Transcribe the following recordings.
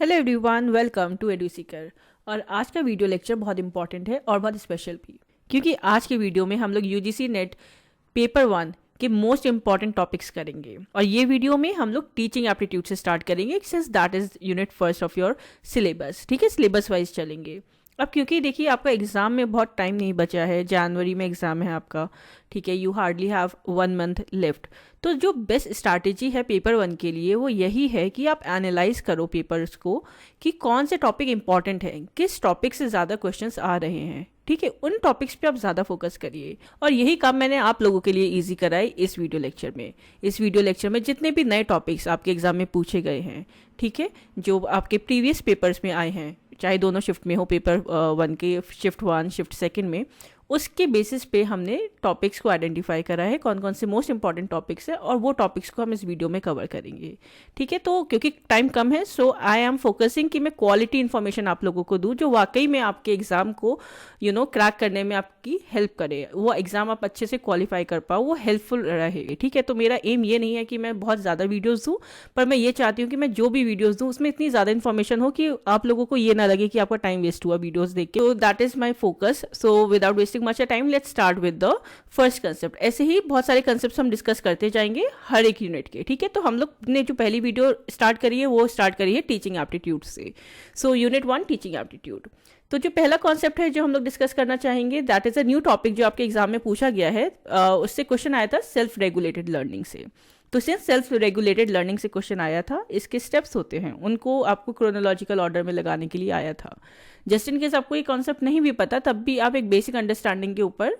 Hello everyone, welcome to Eduseeker. और आज का वीडियो लेक्चर बहुत इंपॉर्टेंट है और बहुत स्पेशल भी, क्योंकि आज के वीडियो में हम लोग यूजीसी नेट पेपर 1 के मोस्ट इंपॉर्टेंट टॉपिक्स करेंगे। और ये वीडियो में हम लोग टीचिंग एप्टीट्यूड से स्टार्ट करेंगे, since that is unit first of your syllabus. ठीक है, सिलेबस वाइज चलेंगे। अब क्योंकि देखिए आपका एग्ज़ाम में बहुत टाइम नहीं बचा है, जनवरी में एग्ज़ाम है आपका, ठीक है, you hardly have 1 month left. तो जो बेस्ट स्ट्रैटेजी है पेपर 1 के लिए वो यही है कि आप एनालाइज करो पेपर्स को कि कौन से टॉपिक इंपॉर्टेंट हैं, किस टॉपिक से ज़्यादा क्वेश्चंस आ रहे हैं। ठीक है, उन टॉपिक्स पे आप ज़्यादा फोकस करिए। और यही काम मैंने आप लोगों के लिए इजी कराई इस वीडियो लेक्चर में। इस वीडियो लेक्चर में जितने भी नए टॉपिक्स आपके एग्जाम में पूछे गए हैं, ठीक है, जो आपके प्रीवियस पेपर्स में आए हैं, चाहे दोनों शिफ्ट में हो, पेपर 1 के शिफ्ट 1 शिफ्ट 2 में, उसके बेसिस पे हमने टॉपिक्स को आइडेंटिफाई करा है, कौन कौन से मोस्ट इंपॉर्टेंट टॉपिक्स है, और वो टॉपिक्स को हम इस वीडियो में कवर करेंगे। ठीक है, तो क्योंकि टाइम कम है, सो आई एम फोकसिंग कि मैं क्वालिटी इन्फॉर्मेशन आप लोगों को दूं जो वाकई में आपके एग्जाम को क्रैक करने में आपकी हेल्प करे, वो एग्जाम आप अच्छे से क्वालिफाई कर पाओ, वो हेल्पफुल रहे। ठीक है, तो मेरा एम ये नहीं है कि मैं बहुत ज़्यादा वीडियोज़ दूँ, पर मैं ये चाहती हूँ कि मैं जो भी वीडियोज़ दूँ उसमें इतनी ज़्यादा इन्फॉर्मेशन हो कि आप लोगों को ये ना लगे कि आपका टाइम वेस्ट हुआ वीडियोज़ देख के। तो that is my focus. So without wasting much time, let's start with the first concept. ऐसे ही बहुत सारे कंसेप्ट हम डिस्कस करते जाएंगे हर एक यूनिट के। ठीक है, तो हम लोग ने जो पहली वीडियो स्टार्ट करी है वो स्टार्ट करी है टीचिंग एप्टीट्यूड से। So unit 1 teaching aptitude. तो जो पहला कॉन्सेप्ट है जो हम लोग डिस्कस करना चाहेंगे, that is a new topic जो आपके एग्जाम में पूछा गया है। उससे क्वेश्चन आया था सेल्फ रेगुलेटेड लर्निंग से। तो सिंस सेल्फ रेगुलेटेड लर्निंग से क्वेश्चन आया था, इसके स्टेप्स होते हैं, उनको आपको क्रोनोलॉजिकल ऑर्डर में लगाने के लिए आया था। जस्ट इन केस आपको ये कॉन्सेप्ट नहीं भी पता, तब भी आप एक बेसिक अंडरस्टैंडिंग के ऊपर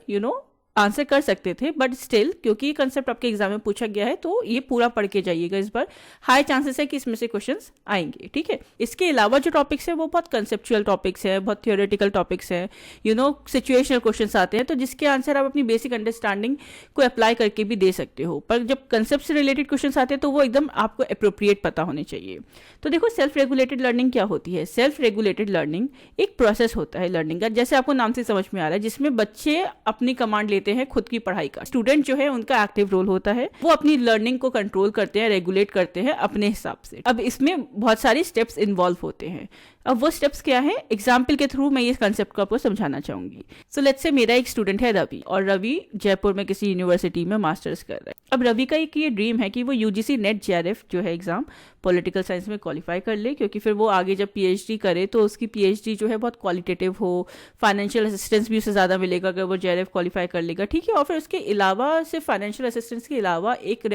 आंसर कर सकते थे। बट स्टिल क्योंकि ये कंसेप्ट आपके एग्जाम में पूछा गया है, तो ये पूरा पढ़ के जाइएगा इस बार। हाई चांसेस है कि इसमें से क्वेश्चंस आएंगे। ठीक है, इसके अलावा जो टॉपिक्स है वो बहुत कंसेप्चुअल टॉपिक्स है, बहुत थियोरेटिकल टॉपिक्स है, सिचुएशनल क्वेश्चंस आते हैं, तो जिसके आंसर आप अपनी बेसिक अंडरस्टैंडिंग को अप्लाई करके भी दे सकते हो। पर जब कंसेप्ट से रिलेटेड क्वेश्चंस आते हैं तो वो एकदम आपको अप्रोप्रिएट पता होने चाहिए। तो देखो, सेल्फ रेगुलेटेड लर्निंग क्या होती है। सेल्फ रेगुलेटेड लर्निंग एक प्रोसेस होता है लर्निंग का, जैसे आपको नाम से समझ में आ रहा है, जिसमें बच्चे अपनी कमांड लेते हैं खुद की पढ़ाई का। स्टूडेंट जो है उनका एक्टिव रोल होता है, वो अपनी लर्निंग को कंट्रोल करते हैं, रेगुलेट करते हैं अपने हिसाब से। अब इसमें बहुत सारी स्टेप्स इन्वॉल्व होते हैं। अब वो स्टेप्स क्या है, एग्जाम्पल के थ्रू मैं ये कंसेप्ट को आपको समझाना चाहूंगी। सो लेट्स से मेरा एक स्टूडेंट है रवि, और रवि जयपुर में किसी यूनिवर्सिटी में मास्टर्स कर रहा है। अब रवि का एक ये ड्रीम है कि वो यूजीसी नेट जेआरएफ जो है एग्जाम पॉलिटिकल साइंस में क्वालिफाई कर ले, क्योंकि फिर वो आगे जब पीएचडी करे तो उसकी पीएचडी जो है बहुत क्वालिटेटिव हो, फाइनेंशियल असिस्टेंस भी उसे ज़्यादा मिलेगा अगर वो जेआरएफ क्वालिफाई कर लेगा। ठीक है, और फिर उसके अलावा सिर्फ फाइनेंशियल असिस्टेंस के अलावा एक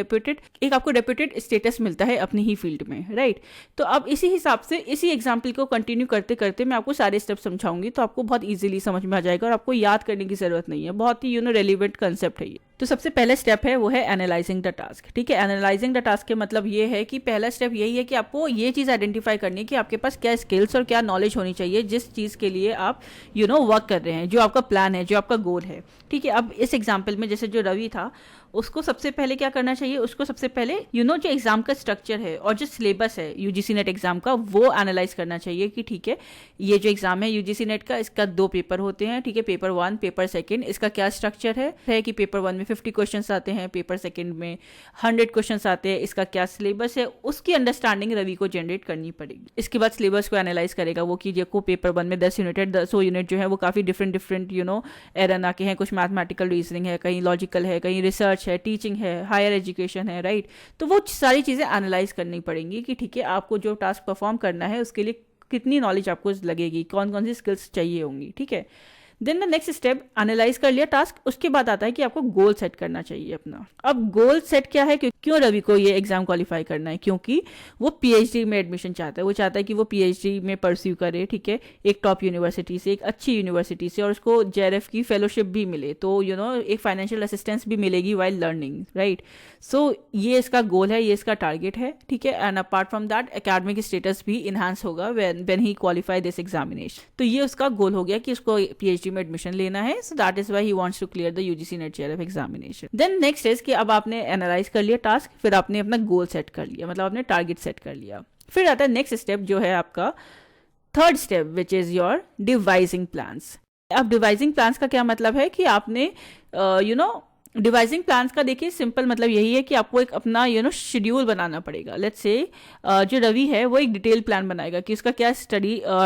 आपको रेप्यूटेड स्टेटस मिलता है अपनी ही फील्ड में, राइट। तो अब इसी हिसाब से इसी एग्जाम्पल को कंटिन्यू करते करते मैं आपको सारे स्टेप समझाऊंगी, तो आपको बहुत इजीली समझ में आ जाएगा और आपको याद करने की जरूरत नहीं है। बहुत ही रेलिवेंट कंसेप्ट है ये। तो सबसे पहला स्टेप है वो है एनालाइजिंग द टास्क। ठीक है, एनालाइजिंग द टास्क के मतलब ये है कि पहला स्टेप यही है कि आपको ये चीज़ आइडेंटिफाई करनी है कि आपके पास क्या स्किल्स और क्या नॉलेज होनी चाहिए जिस चीज़ के लिए आप वर्क कर रहे हैं, जो आपका प्लान है, जो आपका गोल है। ठीक है, अब इस एग्जाम्पल में जैसे जो रवि था, उसको सबसे पहले क्या करना चाहिए, उसको सबसे पहले जो एग्जाम का स्ट्रक्चर है और जो सिलेबस है यूजीसी नेट एग्जाम का, वो एनालाइज करना चाहिए कि ठीक है, ये जो एग्जाम है यूजीसी नेट का, इसका 2 पेपर होते हैं। ठीक है, पेपर 1 पेपर 2, इसका क्या स्ट्रक्चर है कि पेपर 1 में 50 क्वेश्चंस आते हैं, पेपर 2 में 100 क्वेश्चंस आते हैं, इसका क्या सिलेबस है, उसकी अंडरस्टैंडिंग रवि को जनरेट करनी पड़ेगी। इसके बाद सिलेबस को एनालाइज करेगा वो कि देखो पेपर 1 में 10 यूनिट है, 10 यूनिट जो है वो काफी डिफरेंट एरन के हैं, कुछ मैथमेटिकल रीजनिंग है, कहीं लॉजिकल है, कहीं रिसर्च है, टीचिंग है, हायर एजुकेशन है, राइट। तो वो सारी चीजें एनालाइज करनी पड़ेंगी कि ठीक है, आपको जो टास्क परफॉर्म करना है उसके लिए कितनी नॉलेज आपको लगेगी, कौन कौन सी स्किल्स चाहिए होंगी। ठीक है, then the next step, analyse कर लिया टास्क, उसके बाद आता है कि आपको गोल सेट करना चाहिए अपना। अब गोल सेट क्या है, क्यों रवि को ये एग्जाम क्वालिफाई करना है, क्योंकि वो पीएचडी में एडमिशन चाहता है। वो चाहता है कि वो पीएचडी में परस्यू करे, ठीक है, एक टॉप यूनिवर्सिटी से, एक अच्छी यूनिवर्सिटी से, और उसको जेआरएफ की फेलोशिप भी मिले, तो एक फाइनेंशियल असिस्टेंस भी मिलेगी वाइल लर्निंग, राइट। सो ये इसका गोल है, ये इसका टारगेट है। ठीक है, and apart from that academic status भी इनहांस होगा when he qualify this examination. तो ये उसका गोल हो गया कि उसको पीएचडी में एडमिशन लेना है। So that is why he wants to clear the UGC NET JRF examination. Then next is कि अब आपने एनालाइज कर लिया टास्क, फिर आपने अपना गोल सेट कर लिया, मतलब आपने टारगेट सेट कर लिया। फिर आता है नेक्स्ट स्टेप जो है आपका third step, which is your devising plans. अब डिवाइजिंग प्लान्स का क्या मतलब है कि आपने डिवाइसिंग प्लान्स का देखिए सिंपल मतलब यही है कि आपको एक अपना शेड्यूल बनाना पड़ेगा। लेट्स से जो रवि है वो एक डिटेल प्लान बनाएगा कि उसका क्या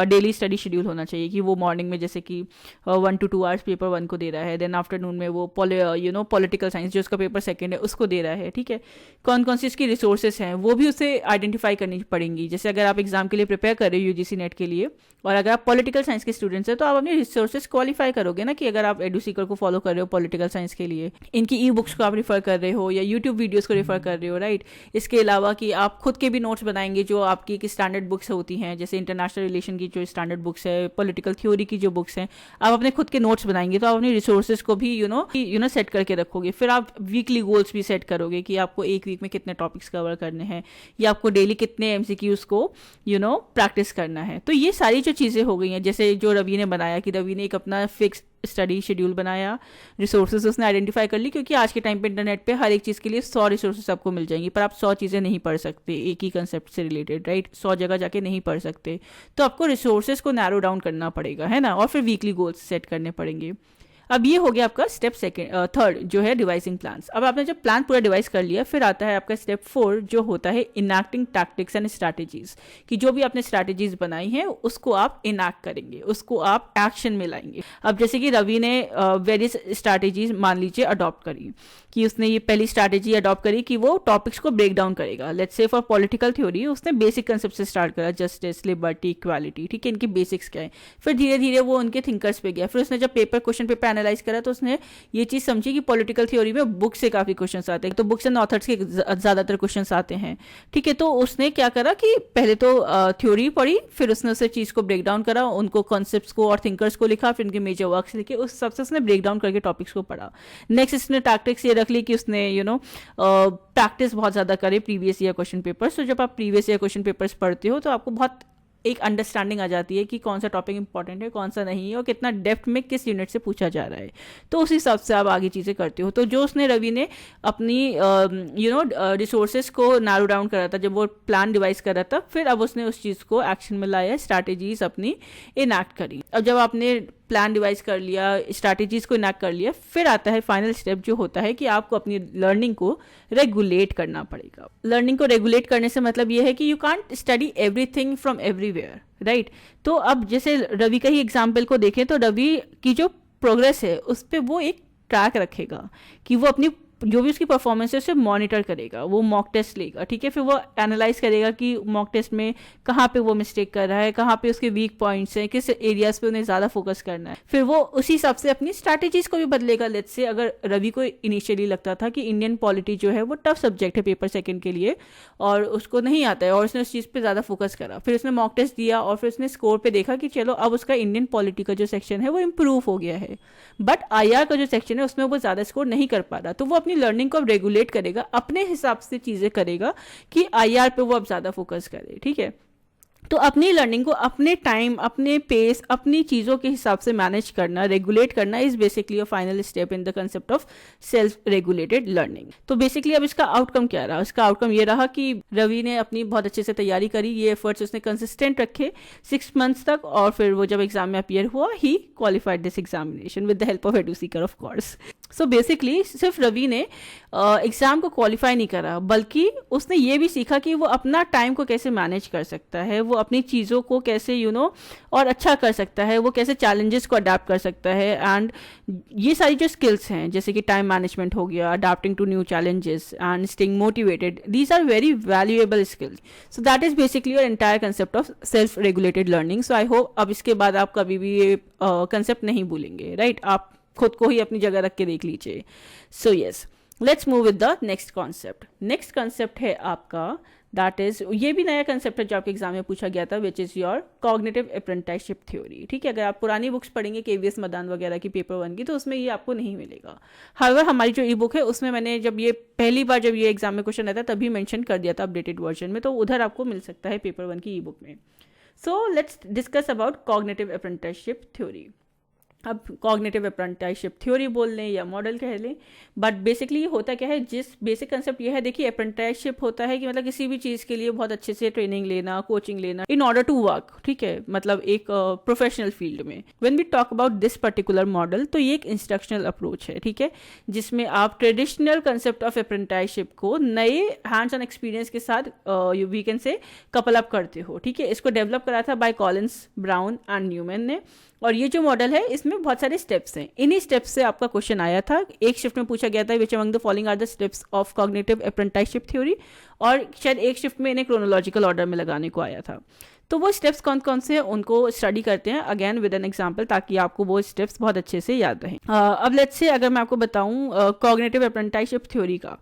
डेली स्टडी शेड्यूल होना चाहिए, कि वो मॉर्निंग में जैसे कि 1 to 2 आवर्स पेपर 1 को दे रहा है, देन आफ्टरनून में वो पॉलिटिकल साइंस जो उसका पेपर 2 है उसको दे रहा है, ठीक है। कौन कौन सी उसकी रिसोर्सेज हैं वो भी उसे आइडेंटिफाई करनी पड़ेंगी। जैसे अगर आप एग्जाम के लिए प्रिपेयर कर रहे हो यूजीसी नेट के लिए, और अगर आप पॉलिटिकल साइंस के स्टूडेंट्स हैं तो आप अपनी रिसोर्सेज क्वालिफाई करोगे ना, कि अगर आप एडुसीकर को फॉलो कर रहे हो पॉलिटिकल साइंस के लिए, इनकी ई बुक्स को आप रिफर कर रहे हो या यूट्यूब वीडियोस को रिफर कर रहे हो, राइट। इसके अलावा कि आप खुद के भी नोट्स बनाएंगे जो आपकी की स्टैंडर्ड बुक्स होती हैं, जैसे इंटरनेशनल रिलेशन की जो स्टैंडर्ड बुक्स है, पॉलिटिकल थ्योरी की जो बुक्स हैं, आप अपने खुद के नोट्स बनाएंगे तो आप अपनी रिसोर्सेज को भी सेट करके रखोगे। फिर आप वीकली गोल्स भी सेट करोगे कि आपको एक वीक में कितने टॉपिक्स कवर करने हैं, या आपको डेली कितने एमसीक्यूज को प्रैक्टिस करना है। तो ये सारी जो चीज़ें हो गई हैं, जैसे जो रवि ने बनाया कि रवि ने एक अपना फिक्स स्टडी शेड्यूल बनाया, रिसोर्सेज उसने आइडेंटिफाई कर ली, क्योंकि आज के टाइम पे इंटरनेट पे हर एक चीज़ के लिए 100 रिसोर्सेज आपको मिल जाएंगी, पर आप 100 चीज़ें नहीं पढ़ सकते एक ही कंसेप्ट से रिलेटेड, राइट। 100 जगह जाके नहीं पढ़ सकते, तो आपको रिसोर्सेज को नैरो डाउन करना पड़ेगा, है ना, और फिर वीकली गोल्स सेट करने पड़ेंगे। अब ये हो गया आपका स्टेप थर्ड जो है डिवाइसिंग प्लान्स। अब आपने जब प्लान पूरा डिवाइस कर लिया, फिर आता है आपका स्टेप 4 जो होता है इनैक्टिंग टैक्टिक्स एंड स्ट्रैटेजीज, कि जो भी आपने स्ट्रैटेजीज बनाई हैं उसको आप इनैक्ट करेंगे, उसको आप एक्शन में लाएंगे। अब जैसे कि रवि ने वेरियस स्ट्रैटेजीज मान लीजिए अडॉप्ट करी, कि उसने ये पहली स्ट्रैटेजी अडॉप्ट करी कि वो टॉपिक्स को ब्रेक डाउन करेगा। Let's say for political theory उसने बेसिक कंसेप्ट से स्टार्ट करा, जस्टिस, लिबर्टी, इक्वालिटी, ठीक है, इनके बेसिक्स क्या है। फिर धीरे धीरे वो उनके थिंकर्स पे गया। फिर उसने जब क्वेश्चन पेपर एनालाइज करा तो उसने ये चीज समझी कि पॉलिटिकल थ्योरी में बुक से काफी क्वेश्चंस आते हैं, तो बुक्स एंड ऑथर्स के ज्यादातर क्वेश्चंस आते हैं, ठीक है। तो उसने क्या करा कि पहले तो थ्योरी पढ़ी, फिर उसने उस चीज को ब्रेक डाउन करा, उनको कॉन्सेप्ट्स को और थिंकर्स को लिखा, फिर उनके मेजर वर्क्स लिखे, उस सबसे उसने ब्रेक डाउन करके टॉपिक्स को पढ़ा। नेक्स्ट उसने टैक्टिक्स ये रख ली कि उसने प्रैक्टिस बहुत ज्यादा करे प्रीवियस ईयर क्वेश्चन पेपर्स। तो जब आप प्रीवियस ईयर क्वेश्चन पेपर्स पढ़ते हो तो आपको बहुत एक अंडरस्टैंडिंग आ जाती है कि कौन सा टॉपिक इंपॉर्टेंट है, कौन सा नहीं है, और कितना डेप्थ में किस यूनिट से पूछा जा रहा है। तो उस हिसाब से आप आगे चीज़ें करते हो। तो जो उसने रवि ने अपनी रिसोर्सेज को नैरो डाउन करा था जब वो प्लान डिवाइस कर रहा था, फिर अब उसने उस चीज़ को एक्शन में लाया, स्ट्रैटेजीज अपनी इनैक्ट करी। अब जब आपने प्लान डिवाइस कर लिया, स्ट्रैटेजीज को इनैक्ट कर लिया, फिर आता है फाइनल स्टेप जो होता है कि आपको अपनी लर्निंग को रेगुलेट करना पड़ेगा। लर्निंग को रेगुलेट करने से मतलब ये है कि you can't study everything from everywhere, right. तो अब जैसे रवि का ही एग्जाम्पल को देखें तो रवि की जो प्रोग्रेस है उस पर वो एक ट्रैक रखेगा कि वो अपनी जो भी उसकी परफॉर्मेंस है उसे मॉनिटर करेगा, वो मॉक टेस्ट लेगा, ठीक है। फिर वो एनालाइज करेगा कि मॉक टेस्ट में कहाँ पे वो मिस्टेक कर रहा है, कहाँ पे उसके वीक पॉइंट्स हैं, किस एरियाज पे उन्हें ज़्यादा फोकस करना है। फिर वो उसी हिसाब से अपनी स्ट्रैटेजीज को भी बदलेगा। लेट्स से अगर रवि को इनिशियली लगता था कि इंडियन पॉलिटी जो है वो टफ सब्जेक्ट है पेपर 2 के लिए और उसको नहीं आता है, और उसने उस चीज़ पर ज़्यादा फोकस करा, फिर उसने मॉक टेस्ट दिया और फिर उसने स्कोर पर देखा कि चलो अब उसका इंडियन पॉलिटी का जो सेक्शन है वो इम्प्रूव हो गया है, बट IR का जो सेक्शन है उसमें वो ज़्यादा स्कोर नहीं कर पा रहा। तो वो अपनी लर्निंग को अब रेगुलेट करेगा, अपने हिसाब से चीजें करेगा कि IR पे वो अब ज्यादा फोकस करे, ठीक है। तो अपनी लर्निंग को अपने टाइम, अपने पेस, अपनी चीज़ों के हिसाब से मैनेज करना, रेगुलेट करना is basically a final step in the concept of self regulated learning. तो बेसिकली अब इसका आउटकम क्या रहा? इसका आउटकम ये रहा कि रवि ने अपनी बहुत अच्छे से तैयारी करी, ये एफर्ट्स उसने कंसिस्टेंट रखे 6 मंथ्स तक, और फिर वो जब एग्जाम में अपियर हुआ he qualified this examination with the help of Eduseeker of course. So basically सिर्फ रवि ने एग्जाम को क्वालिफाई नहीं करा, बल्कि उसने ये भी सीखा कि वो अपना टाइम को कैसे मैनेज कर सकता है, वो अपनी चीज़ों को कैसे और अच्छा कर सकता है, वो कैसे चैलेंजेस को अडाप्ट कर सकता है। एंड ये सारी जो स्किल्स हैं जैसे कि टाइम मैनेजमेंट हो गया, adapting to new challenges and staying motivated, these are very valuable skills. So that is basically your entire concept of self regulated learning. So I hope अब इसके बाद आप कभी भी ये कंसेप्ट नहीं भूलेंगे, राइट। आप खुद को ही अपनी जगह रख के देख लीजिए। सो yes, let's move with the next concept. Next concept है आपका, दैट इज, ये भी नया कंसेप्ट है जो आपके एग्जाम में पूछा गया था, which is your cognitive apprenticeship theory, ठीक है। अगर आप पुरानी बुक्स पढ़ेंगे KVS मदान वगैरह की पेपर 1 की, तो उसमें ये आपको नहीं मिलेगा। हाउएवर हमारी जो ई बुक है उसमें मैंने जब ये पहली बार जब ये एग्जाम में क्वेश्चन आया था तभी मेंशन कर दिया था अपडेटेड वर्जन में, तो उधर आपको मिल सकता है पेपर 1 की ई बुक में। So let's discuss about cognitive apprenticeship theory. अब कॉग्निटिव अप्रेंटिसशिप थ्योरी बोल लें या मॉडल कह लें, बट बेसिकली होता क्या है, जिस बेसिक कंसेप्ट ये है, देखिए अप्रेंटिसशिप होता है कि मतलब किसी भी चीज़ के लिए बहुत अच्छे से ट्रेनिंग लेना, कोचिंग लेना इन ऑर्डर टू वर्क, ठीक है, मतलब एक प्रोफेशनल फील्ड में। When we talk about this particular model, तो ये एक इंस्ट्रक्शनल अप्रोच है, ठीक है, जिसमें आप ट्रेडिशनल कंसेप्ट ऑफ अप्रेंटिसशिप को नए हैंड्स ऑन एक्सपीरियंस के साथ we can say couple up करते हो, ठीक है। इसको डेवलप करा था by Collins, Brown and Newman ने, और ये जो मॉडल है इसमें बहुत सारे स्टेप्स हैं। इन्हीं स्टेप्स से आपका क्वेश्चन आया था, एक शिफ्ट में पूछा गया था which among the following are the steps of cognitive apprenticeship theory, और शायद एक शिफ्ट में इन्हें क्रोनोलॉजिकल ऑर्डर में लगाने को आया था। तो वो स्टेप्स कौन कौन से हैं उनको स्टडी करते हैं अगेन विद एन एग्जांपल, ताकि आपको वो स्टेप्स बहुत अच्छे से याद रहें। अब लेट्स से अगर मैं आपको बताऊं कॉग्निटिव अप्रेंटिसशिप थ्योरी का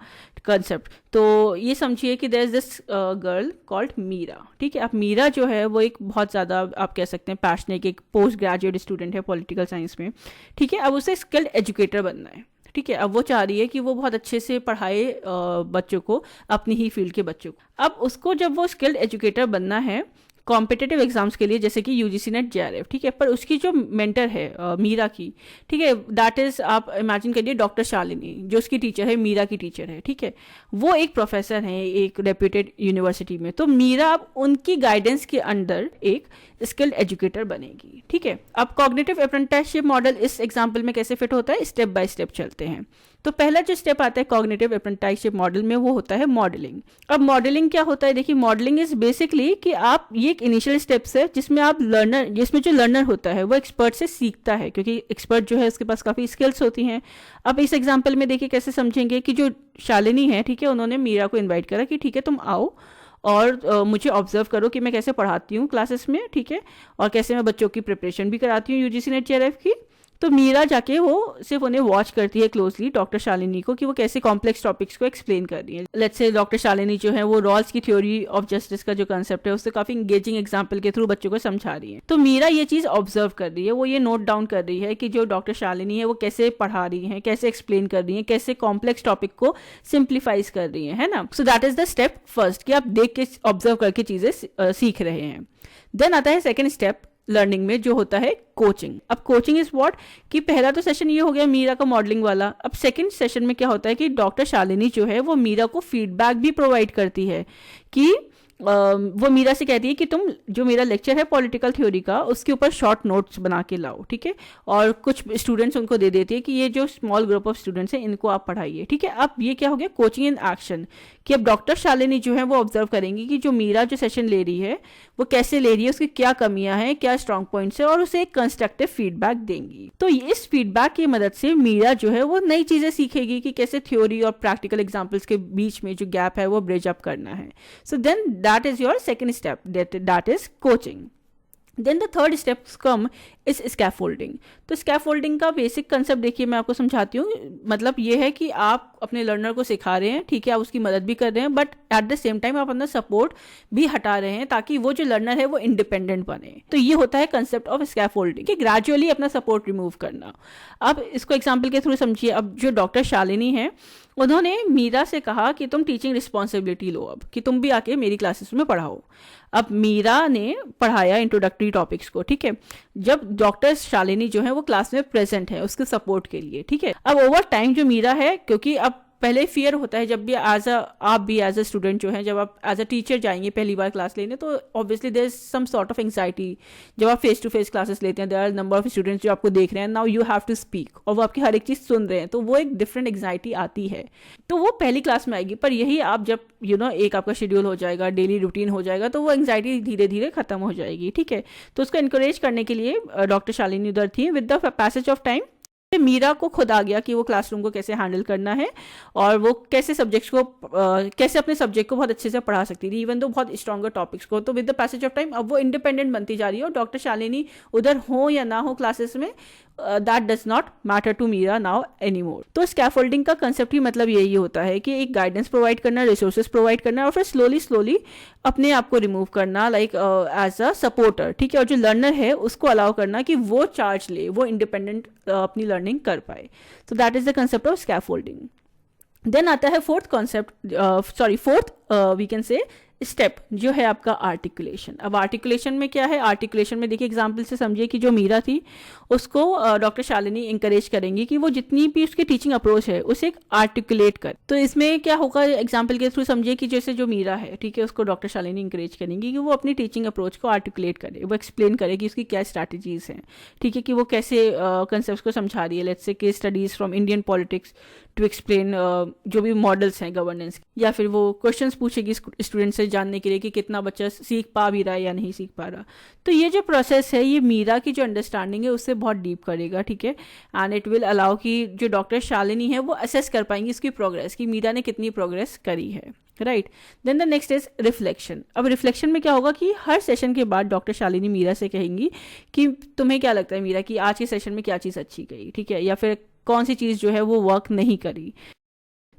कंसेप्ट, तो ये समझिए कि there is this girl called Meera, ठीक है। अब मीरा जो है वो एक बहुत ज़्यादा आप कह सकते हैं पैशनेट, एक पोस्ट ग्रेजुएट स्टूडेंट है पॉलिटिकल साइंस में, ठीक है। अब उसे स्किल्ड एजुकेटर बनना है, ठीक है। अब वो चाह रही है कि वो बहुत अच्छे से पढ़ाए बच्चों को, अपनी ही फील्ड के बच्चों को। अब उसको जब वो स्किल्ड एजुकेटर बनना है कॉम्पिटिटिव एग्जाम्स के लिए, जैसे कि यूजीसी नेट, जेआरएफ, ठीक है, पर उसकी जो मेंटर है मीरा की, ठीक है, दैट इज आप इमेजिन करिए डॉक्टर शालिनी, जो उसकी टीचर है, मीरा की टीचर है, ठीक है, वो एक प्रोफेसर हैं एक रेप्यूटेड यूनिवर्सिटी में। तो मीरा अब उनकी गाइडेंस के अंडर एक स्किल्ड एजुकेटर बनेगी, ठीक है। अब कॉग्निटिव अप्रेंटिसशिप मॉडल इस एग्जाम्पल में कैसे फिट होता है, स्टेप बाय स्टेप चलते हैं। तो पहला जो स्टेप आता है कॉग्निटिव अप्रेंटिसशिप मॉडल में, वो होता है मॉडलिंग। अब मॉडलिंग क्या होता है, देखिए मॉडलिंग इज बेसिकली कि आप, ये एक इनिशियल स्टेप्स है जिसमें आप लर्नर, जिसमें जो लर्नर होता है वो एक्सपर्ट से सीखता है, क्योंकि एक्सपर्ट जो है उसके पास काफ़ी स्किल्स होती हैं। अब इस एग्जाम्पल में देखिए कैसे समझेंगे कि जो शालिनी है, ठीक है, उन्होंने मीरा को इन्वाइट करा कि ठीक है तुम आओ और मुझे ऑब्जर्व करो कि मैं कैसे पढ़ाती हूँ क्लासेस में, ठीक है, और कैसे मैं बच्चों की प्रिपरेशन भी कराती हूँ यूजीसी नेट जेआरएफ की। तो मीरा जाके वो सिर्फ उन्हें वॉच करती है क्लोजली, डॉक्टर शालिनी को, कि वो कैसे कॉम्प्लेक्स टॉपिक्स को एक्सप्लेन कर रही है। लेट्स से डॉक्टर शालिनी जो है वो रॉल्स की थ्योरी ऑफ जस्टिस का जो कंसेप्ट है उससे काफी इंगेजिंग एग्जाम्पल के थ्रू बच्चों को समझा रही है। तो मीरा ये चीज ऑब्जर्व कर रही है, वो ये नोट डाउन कर रही है कि जो डॉक्टर शालिनी है वो कैसे पढ़ा रही है, कैसे एक्सप्लेन कर रही है, कैसे कॉम्प्लेक्स टॉपिक को सिंप्लीफाइज कर रही है ना। सो that is the step first, कि आप देख के ऑब्जर्व करके चीजें सीख रहे हैं। देन आता है सेकेंड स्टेप लर्निंग में, जो होता है कोचिंग। अब कोचिंग इज व्हाट, कि पहला तो सेशन ये हो गया मीरा का मॉडलिंग वाला। अब सेकंड सेशन में क्या होता है कि डॉक्टर शालिनी जो है वो मीरा को फीडबैक भी प्रोवाइड करती है, कि वो मीरा से कहती है कि तुम जो मेरा लेक्चर है पॉलिटिकल थ्योरी का, उसके ऊपर शॉर्ट नोट्स बना के लाओ, ठीक है, और कुछ स्टूडेंट्स उनको दे देती है कि ये जो स्मॉल ग्रुप ऑफ स्टूडेंट्स हैं इनको आप पढ़ाइए, ठीक है। अब ये क्या हो गया, कोचिंग इन एक्शन, कि अब डॉक्टर शालिनी जो है वो ऑब्जर्व करेंगी कि जो मीरा जो सेशन ले रही है वो कैसे ले रही है, उसकी क्या कमियां हैं, क्या स्ट्रॉन्ग पॉइंट्स है, और उसे एक कंस्ट्रक्टिव फीडबैक देंगी। तो इस फीडबैक की मदद से मीरा जो है वो नई चीजें सीखेगी कि कैसे थ्योरी और प्रैक्टिकल एग्जाम्पल्स के बीच में जो गैप है वो ब्रिज अप करना है। So then that is your second step, that is coaching. Then the third step come is scaffolding. तो scaffolding का बेसिक कंसेप्ट देखिए मैं आपको समझाती हूँ। मतलब ये है कि आप अपने लर्नर को सिखा रहे हैं, ठीक है, आप उसकी मदद भी कर रहे हैं, but at the same time आप अपना सपोर्ट भी हटा रहे हैं ताकि वो जो लर्नर है वो इंडिपेंडेंट बने। तो ये होता है कंसेप्ट ऑफ स्कैफोल्डिंग, कि ग्रेजुअली अपना सपोर्ट रिमूव करना। अब इसको एग्जाम्पल के थ्रू समझिए। अब जो डॉक्टर शालिनी है उन्होंने मीरा से कहा कि तुम टीचिंग रिस्पॉन्सिबिलिटी लो, अब कि तुम भी आके मेरी क्लासेस में पढ़ाओ। अब मीरा ने पढ़ाया इंट्रोडक्टरी टॉपिक्स को, ठीक है, जब डॉक्टर शालिनी जो है वो क्लास में प्रेजेंट है उसके सपोर्ट के लिए, ठीक है। अब ओवर टाइम जो मीरा है, क्योंकि अब पहले फियर होता है जब भी आप भी एज अ स्टूडेंट जो है, जब आप एज अ टीचर जाएंगे पहली बार क्लास लेने, तो obviously there is some sort of anxiety. जब आप फेस टू फेस क्लासेस लेते हैं, there are number of students जो आपको देख रहे हैं, now you have to speak, और वो आपकी हर एक चीज़ सुन रहे हैं, तो वो एक डिफरेंट एंग्जाइटी आती है। तो वो पहली क्लास में आएगी, पर यही आप जब एक आपका शेड्यूल हो जाएगा, डेली रूटीन हो जाएगा, तो वो एंग्जाइटी धीरे धीरे खत्म हो जाएगी, ठीक है। तो उसको इंकरेज करने के लिए डॉक्टर शालिनी उधर थी। With the passage of time Meera को खुद आ गया कि वो क्लासरूम को कैसे हैंडल करना है, और वो कैसे सब्जेक्ट्स को कैसे अपने सब्जेक्ट को बहुत अच्छे से पढ़ा सकती थी, इवन दो बहुत स्ट्रॉन्गर टॉपिक्स को। तो with the passage of time अब वो इंडिपेंडेंट बनती जा रही है, और डॉक्टर शालिनी उधर हो या ना हो क्लासेस में, that does not matter to Meera now any more. तो स्कैफोल्डिंग का कंसेप्ट ही मतलब यही होता है कि एक गाइडेंस प्रोवाइड करना, रिसोर्सेज प्रोवाइड करना, और फिर स्लोली अपने आप को रिमूव करना, लाइक एज अ सपोर्टर, ठीक है, और जो लर्नर है उसको अलाउ करना कि वो चार्ज ले, वो इंडिपेंडेंट अपनी लर्निंग कर पाए। तो that is the concept of scaffolding. Then आता है fourth we can say step जो है आपका आर्टिकुलेशन। अब आर्टिकुलेशन में क्या है, आर्टिकुलेशन में देखिए एग्जाम्पल से समझिए कि जो मीरा थी उसको डॉक्टर शालिनी इंकरेज करेंगी कि वो जितनी भी उसकी टीचिंग अप्रोच है उसे एक आर्टिकुलेट कर। तो इसमें क्या होगा, एग्जाम्पल के थ्रू समझिए कि जैसे जो मीरा है, ठीक है, उसको डॉक्टर शालिनी इंकरेज करेंगी कि वो अपनी टीचिंग अप्रोच को आर्टिकुलेट करे, वो एक्सप्लेन करे कि उसकी क्या स्ट्रैटेजीज हैं, ठीक है, कि वो कैसे कंसेप्ट को समझा रही है। Let's say case studies from Indian politics to explain जो भी मॉडल्स हैं गवर्नेंस, या फिर वो क्वेश्चंस पूछेगी स्टूडेंट से जानने के लिए कि कितना बच्चा सीख पा भी रहा है या नहीं सीख पा रहा। तो ये जो प्रोसेस है ये मीरा की जो अंडरस्टैंडिंग है उससे बहुत डीप करेगा, ठीक है, एंड इट विल अलाउ कि जो डॉक्टर शालिनी है वो असेस कर पाएंगी इसकी प्रोग्रेस, कि मीरा ने कितनी प्रोग्रेस करी है, right. Then the next is reflection. अब रिफ्लेक्शन में क्या होगा कि हर सेशन के बाद डॉक्टर शालिनी मीरा से कहेंगी कि तुम्हें क्या लगता है मीरा कि आज के सेशन में क्या चीज़ अच्छी गई, ठीक है, या फिर कौन सी चीज़ जो है वो वर्क नहीं करी।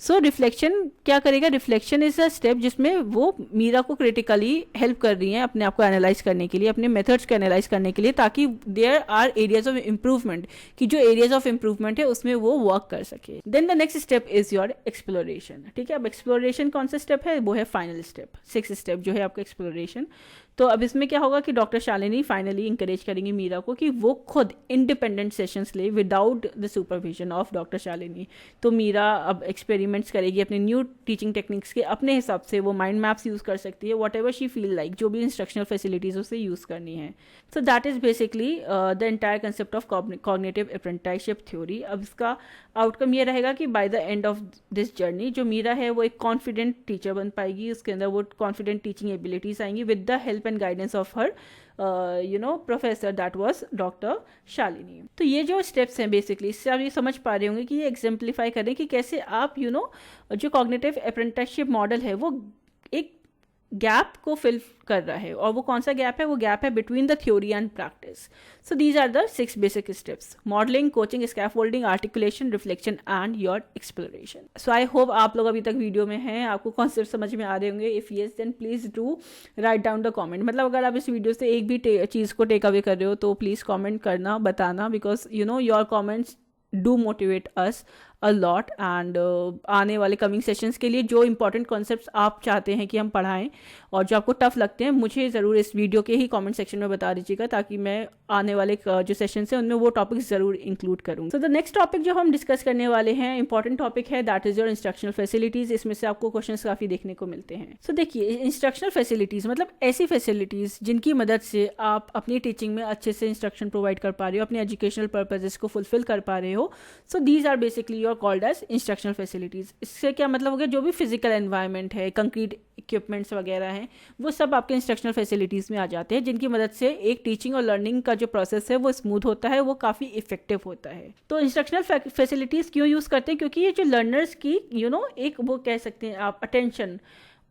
सो रिफ्लेक्शन क्या करेगा, रिफ्लेक्शन इज अ स्टेप जिसमें वो मीरा को क्रिटिकली हेल्प कर रही हैं अपने आप को एनालाइज करने के लिए, अपने मेथड्स को एनालाइज करने के लिए, ताकि there are areas of improvement, कि जो एरियाज ऑफ इम्प्रूवमेंट है उसमें वो वर्क कर सके। Then the next step is your exploration, ठीक है। अब एक्सप्लोरेशन कौन सा स्टेप है, वो है फाइनल स्टेप, 6th स्टेप जो है आपका एक्सप्लोरेशन। तो अब इसमें क्या होगा कि डॉक्टर शालिनी फाइनली इंकरेज करेंगी मीरा को कि वो खुद इंडिपेंडेंट सेशंस ले without the supervision of doctor Shalini. तो मीरा अब एक्सपेरिमेंट्स करेगी अपने न्यू टीचिंग टेक्निक्स के अपने हिसाब से, वो माइंड मैप्स यूज़ कर सकती है, what ever she feel like, जो भी इंस्ट्रक्शनल फैसिलिटीज़ उसे यूज़ करनी है। So that is basically the entire concept of cognitive apprenticeship theory. अब इसका आउटकम ये रहेगा कि by the end of this journey जो मीरा है वो एक कॉन्फिडेंट टीचर बन पाएगी, उसके अंदर वो कॉन्फिडेंट टीचिंग एबिलिटीज़ आएंगी with the help and guidance of her professor that was doctor Shalini. तो ये जो स्टेप्स हैं बेसिकली, इससे आप ये समझ पा रहे होंगे कि ये एग्जाम्प्लीफाई करें कि कैसे आप जो कॉग्निटिव अप्रेंटिसशिप मॉडल है वो एक गैप को फिल कर रहा है, और वो कौन सा गैप है, वो गैप है between the theory and practice. So these are the 6 basic steps: modelling, coaching, scaffolding, articulation, reflection and your exploration. So I hope आप लोग अभी तक वीडियो में हैं, आपको कॉन्सेप्ट समझ में आ रहे होंगे। If yes then please do write down the comment. मतलब अगर आप इस वीडियो से एक भी चीज़ को टेक अवे कर रहे हो तो प्लीज़ कॉमेंट करना, बताना, because your comments do motivate us a lot. And आने वाले कमिंग सेशंस के लिए जो इंपॉर्टेंट कॉन्सेप्ट्स आप चाहते हैं कि हम पढ़ाएं और जो आपको टफ लगते हैं, मुझे ज़रूर इस वीडियो के ही कमेंट सेक्शन में बता दीजिएगा, ताकि मैं आने वाले जो सेशंस हैं उनमें वो टॉपिक्स ज़रूर इंक्लूड करूँ। सो द नेक्स्ट टॉपिक जो हम डिस्कस करने वाले हैं, इंपॉर्टेंट टॉपिक है, that is your instructional facilities. इसमें से आपको क्वेश्चन काफ़ी देखने को मिलते हैं। सो देखिए, इंस्ट्रक्शनल फैसिलिटीज़ मतलब ऐसी फैसिलिटीज़ जिनकी मदद से आप अपनी टीचिंग में अच्छे से इंस्ट्रक्शन प्रोवाइड कर पा रहे हो, अपने एजुकेशनल पर्पजेस को फुलफिल कर पा रहे हो। So these are basically your called as instructional facilities. इससे क्या मतलब हो गया, जो भी फिजिकल एनवायरनमेंट है, कंक्रीट इक्विपमेंट्स वगैरह हैं, वो सब आपके इंस्ट्रक्शनल फैसिलिटीज़ में आ जाते हैं, जिनकी मदद से एक टीचिंग और लर्निंग का जो प्रोसेस है वो स्मूथ होता है, वो काफ़ी इफेक्टिव होता है। तो इंस्ट्रक्शनल फैसिलिटीज़ क्यों यूज़ करते हैं, क्योंकि ये जो लर्नर्स की एक वो कह सकते हैं आप अटेंशन,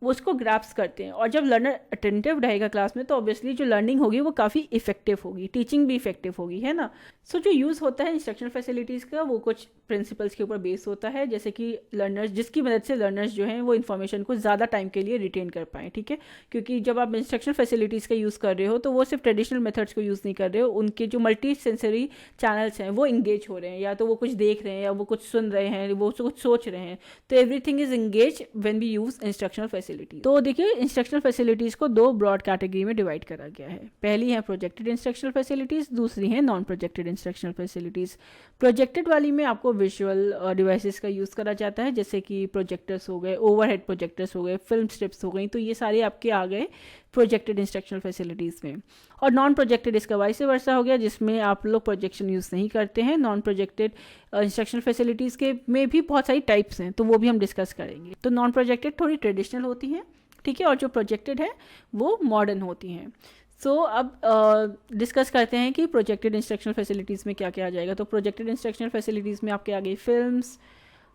वो उसको ग्रैप्स करते हैं, और जब लर्नर अटेंटिव रहेगा क्लास में तो ऑब्वियसली जो लर्निंग होगी वो काफ़ी इफेक्टिव होगी, टीचिंग भी इफेक्टिव होगी, है ना। सो जो यूज़ होता है इंस्ट्रक्शनल फैसिलिटीज़ का वो कुछ प्रिंसिपल्स के ऊपर बेस होता है, जैसे कि लर्नर्स, जिसकी मदद से लर्नर्स जो हैं वो इन्फॉर्मेशन को ज़्यादा टाइम के लिए रिटेन कर पाएँ, ठीक है। क्योंकि जब आप इंस्ट्रक्शनल फैसिलिटीज़ का यूज़ कर रहे हो तो वो सिर्फ ट्रेडिशनल मेथड्स को यूज़ नहीं कर रहे हो, उनके जो मल्टी सेंसरी चैनल्स हैं वो इंगेज हो रहे हैं, या तो वो कुछ देख रहे हैं, या वो कुछ सुन रहे हैं, वो कुछ सोच रहे हैं। तो everything is engage when we use instructional facility. तो देखिए, इंस्ट्रक्शनल फैसिलिटीज़ को 2 ब्रॉड कैटेगरी में डिवाइड करा गया है। पहली है प्रोजेक्टेड इंस्ट्रक्शनल फैसिलिटीज़, दूसरी है non projected instructional facilities. Projected वाली में आपको विजुअल डिवाइसेस का यूज़ करा जाता है, जैसे कि प्रोजेक्टर्स हो गए, ओवरहेड प्रोजेक्टर्स हो गए, फिल्म स्ट्रिप्स हो गई, तो ये सारे आपके आ गए प्रोजेक्टेड इंस्ट्रक्शनल फैसिलिटीज़ में। और नॉन प्रोजेक्टेड इसका वाइस वर्सा हो गया, जिसमें आप लोग प्रोजेक्शन यूज़ नहीं करते हैं। नॉन प्रोजेक्टेड इंस्ट्रक्शनल फैसिलिटीज़ के में भी बहुत सारी टाइप्स हैं, तो वो भी हम डिस्कस करेंगे। तो नॉन प्रोजेक्टेड थोड़ी ट्रेडिशनल होती हैं, ठीक है, और जो प्रोजेक्टेड है वो मॉडर्न होती हैं। सो अब डिस्कस करते हैं कि प्रोजेक्टेड इंस्ट्रक्शनल फैसिलिटीज़ में क्या क्या आ जाएगा। तो प्रोजेक्टेड इंस्ट्रक्शनल फैसिलिटीज़ में आपके आ गई films,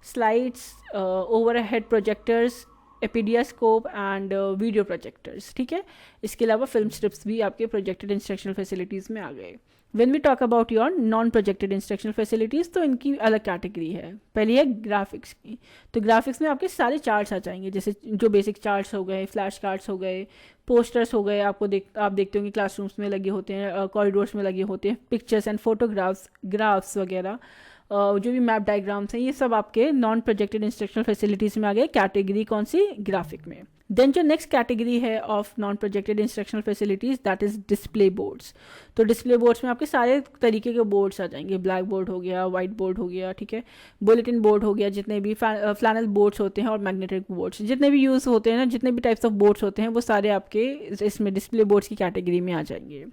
slides, overhead projectors, epidiascope and video projectors, ठीक है। इसके अलावा फिल्म स्ट्रिप्स भी आपके प्रोजेक्टेड इंस्ट्रक्शनल फैसिलिटीज़ में आ गए। When we talk about your non projected instructional facilities, तो इनकी अलग कैटेगरी है। पहली है ग्राफिक्स की। तो ग्राफिक्स में आपके सारे चार्ट्स आ जाएंगे, जैसे जो बेसिक चार्ट्स हो गए, फ्लैश कार्ड्स हो गए, पोस्टर्स हो गए, आप देखते होंगे क्लासरूम्स में लगे होते हैं, कॉरिडोर्स में लगे होते हैं, पिक्चर्स एंड फोटोग्राफ्स, ग्राफ्स वगैरह, जो भी मैप डायग्राम्स हैं, ये सब आपके नॉन प्रोजेक्टेड इंस्ट्रक्शनल फैसिलिटीज़ में आ गए। कैटेगरी कौन सी? ग्राफिक में। देन जो नेक्स्ट कैटेगरी है of non projected instructional facilities, that is display boards. तो डिस्प्ले बोर्ड्स में आपके सारे तरीके के बोर्ड्स आ जाएंगे। ब्लैक बोर्ड हो गया, वाइट बोर्ड हो गया, ठीक है, बुलेटिन बोर्ड हो गया, जितने भी फ्लैनल बोर्ड्स होते हैं और मैग्नेटिक बोर्ड्स, जितने भी यूज़ होते हैं ना, जितने भी टाइप्स ऑफ बोर्ड्स होते हैं, वो सारे आपके इसमें डिस्प्ले बोर्ड्स की कैटेगरी में आ जाएंगे।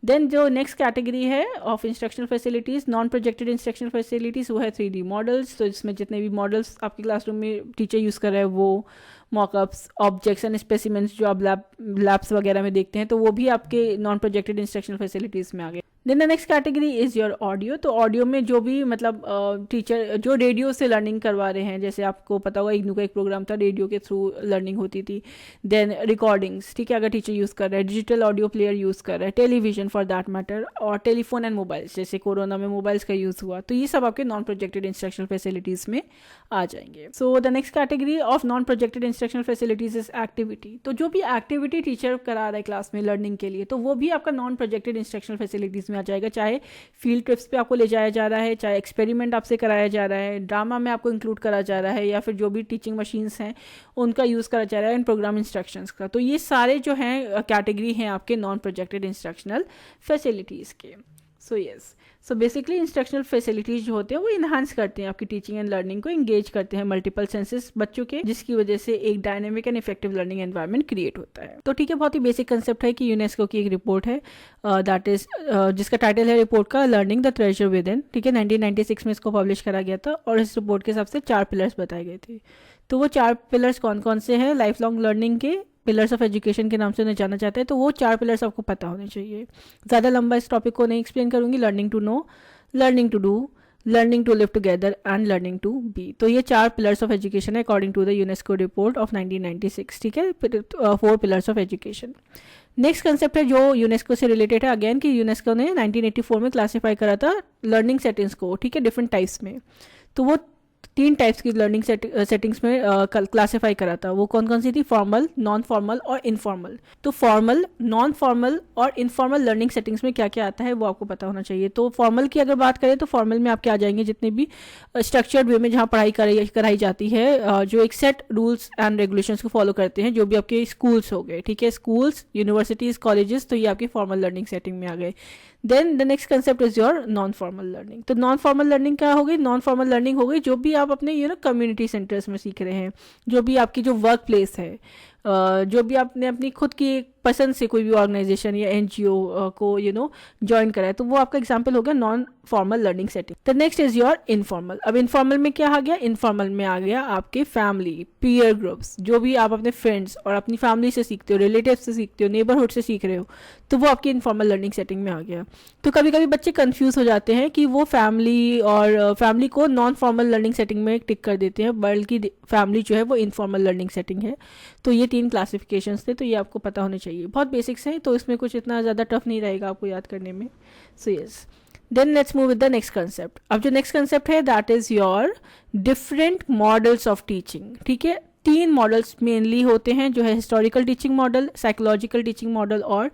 देन जो नेक्स्ट कैटेगरी है of instructional facilities, non projected instructional facilities, वो है 3D मॉडल्स। तो इसमें जितने भी मॉडल्स आपके क्लासरूम में टीचर यूज़ कर रहे हैं, वो मॉकअप्स, ऑब्जेक्ट्स एंड स्पेसिमेंट्स जो आप लैब्स वगैरह में देखते हैं, तो वो भी आपके नॉन प्रोजेक्टेड इंस्ट्रक्शनल फैसिलिटीज़ में आ गए। Then the next category is your audio. तो ऑडियो में जो भी मतलब टीचर जो रेडियो से लर्निंग करवा रहे हैं, जैसे आपको पता होगा इग्नू का एक प्रोग्राम था, रेडियो के थ्रू लर्निंग होती थी। देन रिकॉर्डिंग्स, ठीक है, अगर टीचर यूज़ कर रहा है, डिजिटल ऑडियो प्लेयर यूज़ कर रहा है, टेलीविजन फॉर दैट मैटर, और टेलीफोन एंड मोबाइल्स, जैसे कोरोना में मोबाइल्स का यूज़ हुआ, तो ये सब आपके नॉन प्रोजेक्टेड इंस्ट्रक्शनल फैसिलिटीज़ में आ जाएंगे। So the next category of non projected instructional facilities is activity. तो जो भी एक्टिविटी टीचर करा रहा है क्लास में लर्निंग के लिए, तो वो भी आपका नॉन प्रोजेक्टेड इंस्ट्रक्शनल फैसिलिटीज़ में आ जाएगा। चाहे फील्ड ट्रिप्स पे आपको ले जाया जा रहा है, चाहे एक्सपेरिमेंट आपसे कराया जा रहा है, ड्रामा में आपको इंक्लूड करा जा रहा है, या फिर जो भी टीचिंग मशीन्स हैं उनका यूज़ करा जा रहा है, इन प्रोग्राम इंस्ट्रक्शंस का। तो ये सारे जो हैं कैटेगरी हैं आपके नॉन प्रोजेक्टेड इंस्ट्रक्शनल फैसिलिटीज़ के। So yes, so basically instructional facilities जो होते हैं वो इन्हांस करते हैं आपकी टीचिंग एंड लर्निंग को, इंगेज करते हैं मल्टीपल सेंसेस बच्चों के, जिसकी वजह से एक dynamic and effective learning environment create होता है। तो ठीक है, बहुत ही बेसिक कंसेप्ट है कि यूनेस्को की एक रिपोर्ट है दैट इज जिसका टाइटल है रिपोर्ट का learning the treasure with in, ठीक है, 1996 में इसको पब्लिश करा गया था, और इस रिपोर्ट के हिसाब से 4 पिलर्स बताए गए थे। तो वो 4 पिलर्स कौन कौन से हैं? लाइफ लॉन्ग लर्निंग के पिलर्स ऑफ एजुकेशन के नाम से उन्हें जाना चाहते हैं, तो वो 4 पिलर्स आपको पता होने चाहिए। ज़्यादा लंबा इस टॉपिक को नहीं एक्सप्लेन करूंगी। Learning to know, learning to do, learning to live together and learning to be. तो ये 4 पिलर्स ऑफ एजुकेशन है according to the UNESCO report of 1996, ठीक है, 4 pillars of education. Next concept है जो यूनेस्को से रिलेटेड है, अगेन कि यूनेस्को ने 1984 में क्लासीफाई करा था लर्निंग सेटिंग्स को, ठीक है, डिफरेंट टाइप्स में। तो वो 3 टाइप्स की लर्निंग सेटिंग्स में क्लासीफाई करा था। वो कौन कौन सी थी? फॉर्मल, नॉन फॉर्मल और इनफॉर्मल। तो फॉर्मल, नॉन फॉर्मल और इनफॉर्मल लर्निंग सेटिंग्स में क्या क्या आता है वो आपको पता होना चाहिए। तो फॉर्मल की अगर बात करें तो फॉर्मल में आपके आ जाएंगे जितने भी स्ट्रक्चर्ड वे में जहाँ पढ़ाई कराई जाती है, जो एक सेट रूल्स एंड रेगुलेशंस को फॉलो करते हैं, जो भी आपके स्कूल्स हो गए, ठीक है, स्कूल्स, यूनिवर्सिटीज़, कॉलेजेस, तो ये आपकी फॉर्मल लर्निंग सेटिंग में आ गए। Then the next concept is your non formal learning. तो नॉन फॉर्मल लर्निंग क्या हो गई? नॉन फॉर्मल लर्निंग हो गई जो भी आप अपने कम्युनिटी सेंटर्स में सीख रहे हैं, जो भी आपकी जो वर्क प्लेस है, जो भी आपने अपनी खुद की पसंद से कोई भी ऑर्गेनाइजेशन या एनजीओ को ज्वाइन करा है, तो वो आपका एग्जांपल हो गया non formal learning setting. The next is your informal. अब इनफॉर्मल में क्या आ गया? इनफॉर्मल में आ गया आपके फैमिली, पीयर ग्रुप्स, जो भी आप अपने फ्रेंड्स और अपनी फैमिली से सीखते हो, रिलेटिव से सीखते हो, नेबरहुड से सीख रहे हो, तो वो आपकी इनफॉर्मल लर्निंग सेटिंग में आ गया। तो कभी कभी बच्चे कंफ्यूज हो जाते हैं कि वो फैमिली को नॉन फॉर्मल लर्निंग सेटिंग में टिक कर देते हैं, बल्कि फैमिली जो है वो इनफॉर्मल लर्निंग सेटिंग है। तो ये 3 क्लासिफिकेशंस थे, तो ये आपको पता होने चाहिए। बहुत बेसिक्स हैं, तो इसमें कुछ इतना ज़्यादा टफ नहीं रहेगा आपको याद करने में। So yes, then let's move with the next concept. अब जो नेक्स्ट कंसेप्ट है that is your different models of teaching, ठीक है। 3 मॉडल्स मेनली होते हैं, जो है historical teaching model, psychological teaching model और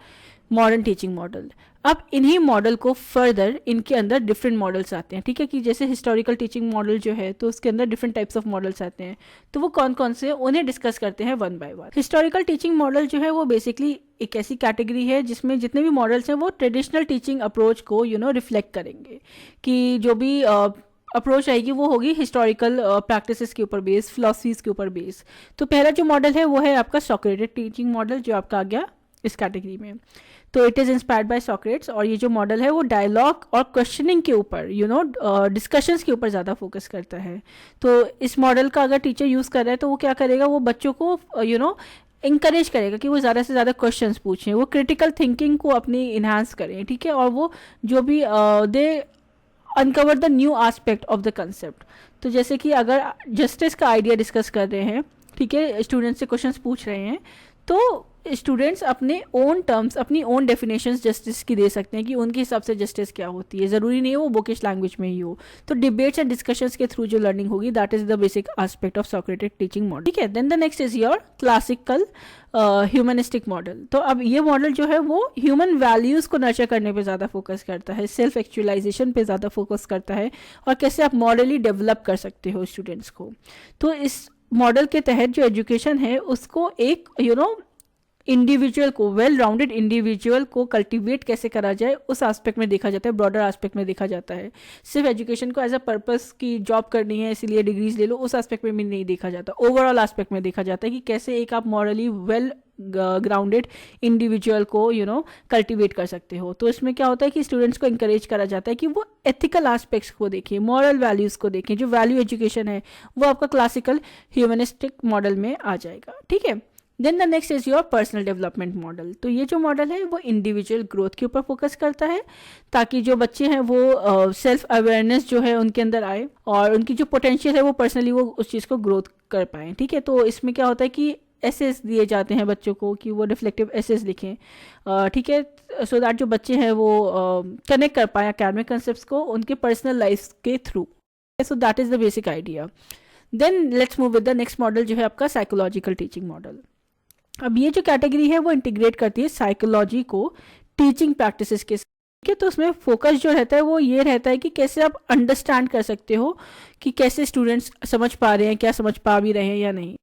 मॉडर्न टीचिंग मॉडल। अब इन्हीं मॉडल को फर्दर इनके अंदर डिफरेंट मॉडल्स आते हैं, ठीक है, कि जैसे हिस्टोरिकल टीचिंग मॉडल जो है तो उसके अंदर डिफरेंट टाइप्स ऑफ मॉडल्स आते हैं। तो वो कौन कौन से, उन्हें डिस्कस करते हैं one by one. Historical teaching model जो है वो बेसिकली एक ऐसी कैटेगरी है जिसमें जितने भी मॉडल्स हैं वो ट्रेडिशनल टीचिंग अप्रोच को रिफ्लेक्ट करेंगे, कि जो भी अप्रोच आएगी वो होगी हिस्टोरिकल प्रैक्टिसेस के ऊपर बेस, फिलॉसफीज के ऊपर बेस। तो पहला जो मॉडल है वो है आपका सॉक्रेटिक टीचिंग मॉडल, जो आपका आ गया इस कैटेगरी में। तो it is inspired by Socrates, और ये जो मॉडल है वो डायलॉग और क्वेश्चनिंग के ऊपर, डिस्कशंस के ऊपर ज़्यादा फोकस करता है। तो इस मॉडल का अगर टीचर यूज़ कर रहा है तो वो क्या करेगा, वो बच्चों को इंकरेज करेगा कि वो ज़्यादा से ज़्यादा क्वेश्चंस पूछें, वो क्रिटिकल थिंकिंग को अपनी इन्हांस करें, ठीक है, और वो जो भी they uncover the new aspect of the concept. तो जैसे कि अगर जस्टिस का आइडिया डिस्कस कर रहे हैं, ठीक है, स्टूडेंट से क्वेश्चंस पूछ रहे हैं, तो स्टूडेंट्स अपने ओन टर्म्स, अपनी ओन डेफिनेशंस जस्टिस की दे सकते हैं कि उनके हिसाब से जस्टिस क्या होती है, ज़रूरी नहीं है वो बुकिश लैंग्वेज में ही हो। तो डिबेट्स एंड डिस्कशंस के थ्रू जो लर्निंग होगी, that is the basic aspect of Socratic teaching model. ठीक है, then the next is your classical humanistic model. तो अब ये मॉडल जो है वो ह्यूमन वैल्यूज़ को नर्चर करने पे ज़्यादा फोकस करता है, सेल्फ एक्चुअलाइजेशन पे ज़्यादा फोकस करता है, और कैसे आप मॉडली डेवलप कर सकते हो स्टूडेंट्स को। तो इस मॉडल के तहत जो एजुकेशन है उसको एक इंडिविजुअल को, वेल राउंडेड इंडिविजुअल को कल्टीवेट कैसे करा जाए उस एस्पेक्ट में देखा जाता है, ब्रॉडर एस्पेक्ट में देखा जाता है। सिर्फ एजुकेशन को एज अ पर्पस की जॉब करनी है इसीलिए डिग्रीज ले लो, उस एस्पेक्ट में भी नहीं देखा जाता। ओवरऑल एस्पेक्ट में देखा जाता है कि कैसे एक आप मॉरली वेल ग्राउंडेड इंडिविजुअल को कल्टीवेट कर सकते हो। तो इसमें क्या होता है कि स्टूडेंट्स को इंकरेज करा जाता है कि वो एथिकल एस्पेक्ट्स को देखें, मॉरल वैल्यूज़ को देखें। जो वैल्यू एजुकेशन है वो आपका क्लासिकल ह्यूमनिस्टिक मॉडल में आ जाएगा। ठीक है, then the next is your personal development model. तो ये जो मॉडल है वो इंडिविजुअल ग्रोथ के ऊपर फोकस करता है, ताकि जो बच्चे हैं वो सेल्फ अवेयरनेस जो है उनके अंदर आए और उनकी जो पोटेंशियल है वो पर्सनली वो उस चीज़ को ग्रोथ कर पाएँ। ठीक है, तो इसमें क्या होता है कि एसेस दिए जाते हैं बच्चों को कि वो रिफ्लेक्टिव एसेस लिखें, ठीक है, सो दैट जो बच्चे हैं वो कनेक्ट कर पाएँ एकेडमिक कंसेप्ट्स को उनके पर्सनल लाइफ के थ्रू। So that is the basic idea. Then let's move with the next model जो है आपका साइकोलॉजिकल टीचिंग मॉडल। अब ये जो कैटेगरी है वो इंटीग्रेट करती है साइकोलॉजी को टीचिंग प्रैक्टिसेस के साथ। तो उसमें फोकस जो रहता है वो ये रहता है कि कैसे आप अंडरस्टैंड कर सकते हो कि कैसे स्टूडेंट्स समझ पा रहे हैं, क्या समझ पा भी रहे हैं या नहीं।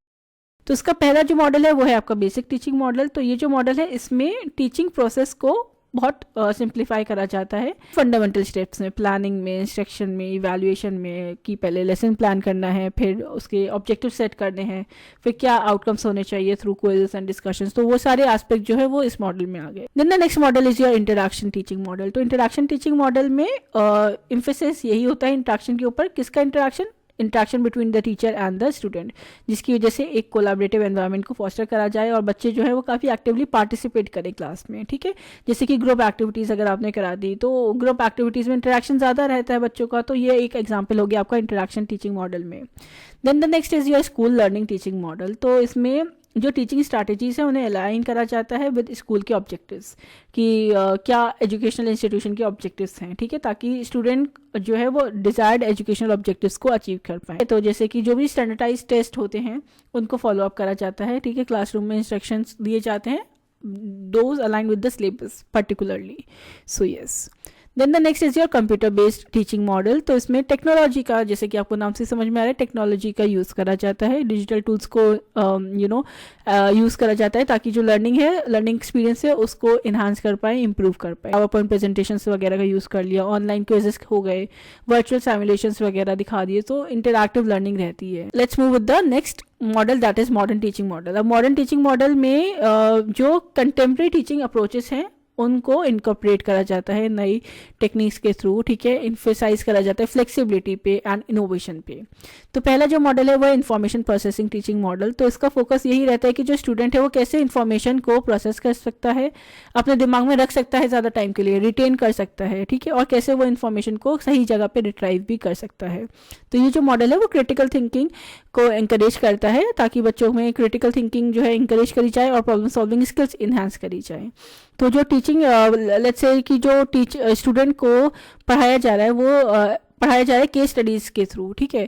तो इसका पहला जो मॉडल है वो है आपका बेसिक टीचिंग मॉडल। तो ये जो मॉडल है इसमें टीचिंग प्रोसेस को बहुत सिंप्लीफाई करा जाता है फंडामेंटल स्टेप्स में, प्लानिंग में, इंस्ट्रक्शन में, इवैल्यूएशन में, कि पहले लेसन प्लान करना है, फिर उसके ऑब्जेक्टिव सेट करने हैं, फिर क्या आउटकम्स होने चाहिए थ्रू क्विज़ेस एंड डिस्कशंस। तो वो सारे एस्पेक्ट जो है वो इस मॉडल में आ गए। Then the next model is your interaction teaching model. तो इंटरैक्शन टीचिंग मॉडल में एम्फेसिस यही होता है इंटरैक्शन के ऊपर। किसका interaction between the teacher and the student, जिसकी वजह से एक कोलैबोरेटिव एनवायरनमेंट को फॉस्टर करा जाए और बच्चे जो है वो काफ़ी एक्टिवली पार्टिसिपेट करें क्लास में। ठीक है, जैसे कि ग्रुप एक्टिविटीज़ अगर आपने करा दी तो ग्रुप एक्टिविटीज़ में इंटरेक्शन ज़्यादा रहता है बच्चों का। तो ये एक एग्जाम्पल हो गया आपका इंटरेक्शन टीचिंग मॉडल में। Then the next is your school learning teaching model. तो इसमें जो टीचिंग स्ट्रैटेजीज है उन्हें अलाइन करा जाता है विद स्कूल के ऑब्जेक्टिव्स, कि क्या एजुकेशनल इंस्टीट्यूशन के ऑब्जेक्टिव्स हैं। ठीक है, ताकि स्टूडेंट जो है वो डिजायर्ड एजुकेशनल ऑब्जेक्टिव्स को अचीव कर पाए। तो जैसे कि जो भी स्टैंडर्डाइज टेस्ट होते हैं उनको फॉलो अप करा जाता है। ठीक है, क्लासरूम में इंस्ट्रक्शंस दिए जाते हैं, those align with the syllabus particularly. So yes, then the next is your computer based teaching model. तो इसमें टेक्नोलॉजी का, जैसे कि आपको नाम से समझ में आ रहा है, टेक्नोलॉजी का यूज़ करा जाता है, डिजिटल टूल्स को यूज़ करा जाता है ताकि जो लर्निंग एक्सपीरियंस है उसको इन्हांस कर पाए, इंप्रूव कर पाए। पावर पॉइंट प्रेजेंटेशंस वगैरह का यूज़ कर लिया, ऑनलाइन क्विजेस हो गए, वर्चुअल सिमुलेशंस वगैरह दिखा दिए, तो इंटरैक्टिव लर्निंग रहती है। Let's move with the next model, that is modern teaching model. अब मॉडर्न टीचिंग मॉडल में जो कंटेम्प्रेरी टीचिंग अप्रोचेस हैं उनको इनकॉर्पोरेट करा जाता है नई टेक्निक्स के थ्रू। ठीक है, इन्फेसाइज करा जाता है फ्लेक्सिबिलिटी पे एंड इनोवेशन पे। तो पहला जो मॉडल है वो इंफॉर्मेशन प्रोसेसिंग टीचिंग मॉडल। तो इसका फोकस यही रहता है कि जो स्टूडेंट है वो कैसे इन्फॉर्मेशन को प्रोसेस कर सकता है, अपने दिमाग में रख सकता है ज़्यादा टाइम के लिए, रिटेन कर सकता है। ठीक है, और कैसे वो इन्फॉर्मेशन को सही जगह पे रिट्राइव भी कर सकता है। तो ये जो मॉडल है वो क्रिटिकल थिंकिंग को इंकरेज करता है, ताकि बच्चों में क्रिटिकल थिंकिंग जो है इंकरेज करी जाए और प्रॉब्लम सॉल्विंग स्किल्स इन्हांस करी जाए। तो जो टीचिंग लेट्स से कि जो स्टूडेंट को पढ़ाया जा रहा है वो पढ़ाया जा रहा है केस स्टडीज़ के थ्रू। ठीक है,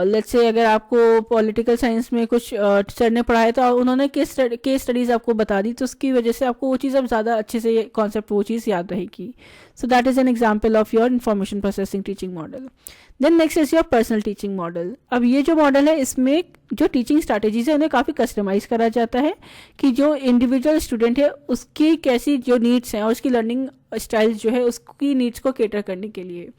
लेट्स से अगर आपको पॉलिटिकल साइंस में कुछ सर ने पढ़ाया तो उन्होंने केस स्टडीज़ आपको बता दी, तो उसकी वजह से आपको वो चीज़ अब ज़्यादा अच्छे से कॉन्सेप्ट वो चीज़ याद रहेगी। So that is an example of your information processing teaching model. Then next is your personal teaching model. अब ये जो मॉडल है इसमें जो टीचिंग स्ट्रैटेजीज है उन्हें काफ़ी कस्टमाइज करा जाता है, कि जो इंडिविजुअल स्टूडेंट है उसकी कैसी जो नीड्स हैं और उसकी लर्निंग स्टाइल जो है उसकी नीड्स को केटर करने के लिए।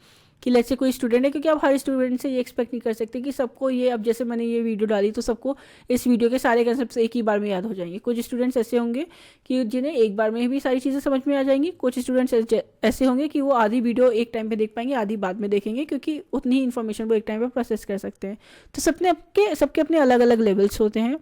कि लेट्स से कोई स्टूडेंट है, क्योंकि आप हर स्टूडेंट से ये एक्सपेक्ट नहीं कर सकते कि सबको ये, अब जैसे मैंने ये वीडियो डाली तो सबको इस वीडियो के सारे कंसेप्ट एक ही बार में याद हो जाएंगे। कुछ स्टूडेंट्स ऐसे होंगे कि जिन्हें एक बार में भी सारी चीज़ें समझ में आ जाएंगी, कुछ स्टूडेंट्स ऐसे होंगे कि वो आधी वीडियो एक टाइम पे देख पाएंगे, आधी बाद में देखेंगे, क्योंकि उतनी ही इन्फॉर्मेशन वो एक टाइम पे प्रोसेस कर सकते हैं। तो सबके अपने अलग अलग लेवल्स होते हैं,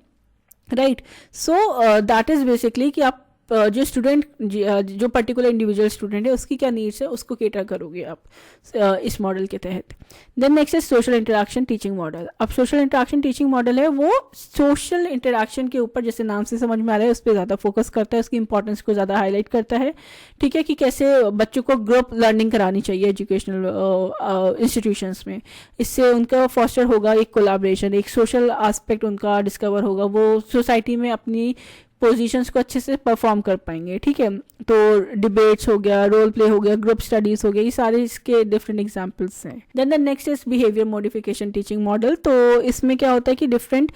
right. So that is basically कि आप जो स्टूडेंट जो पर्टिकुलर इंडिविजुअल स्टूडेंट है उसकी क्या नीड्स है उसको केटर करोगे आप इस मॉडल के तहत। देन नेक्स्ट है सोशल इंटरेक्शन टीचिंग मॉडल। अब सोशल इंटरेक्शन टीचिंग मॉडल है वो सोशल इंटरेक्शन के ऊपर, जैसे नाम से समझ में आ रहा है, उस पर ज़्यादा फोकस करता है, उसकी इंपॉर्टेंस को ज़्यादा हाईलाइट करता है। ठीक है, कि कैसे बच्चों को ग्रुप लर्निंग करानी चाहिए एजुकेशनल इंस्टीट्यूशंस में। इससे उनका फॉस्टर होगा एक कोलैबोरेशन, एक सोशल एस्पेक्ट उनका डिस्कवर होगा, वो सोसाइटी में अपनी पोजीशंस को अच्छे से परफॉर्म कर पाएंगे। ठीक है, तो डिबेट्स हो गया, रोल प्ले हो गया, ग्रुप स्टडीज हो गया, ये सारे इसके डिफरेंट एग्जांपल्स हैं। Then the next is behaviour modification teaching model. तो इसमें क्या होता है कि डिफरेंट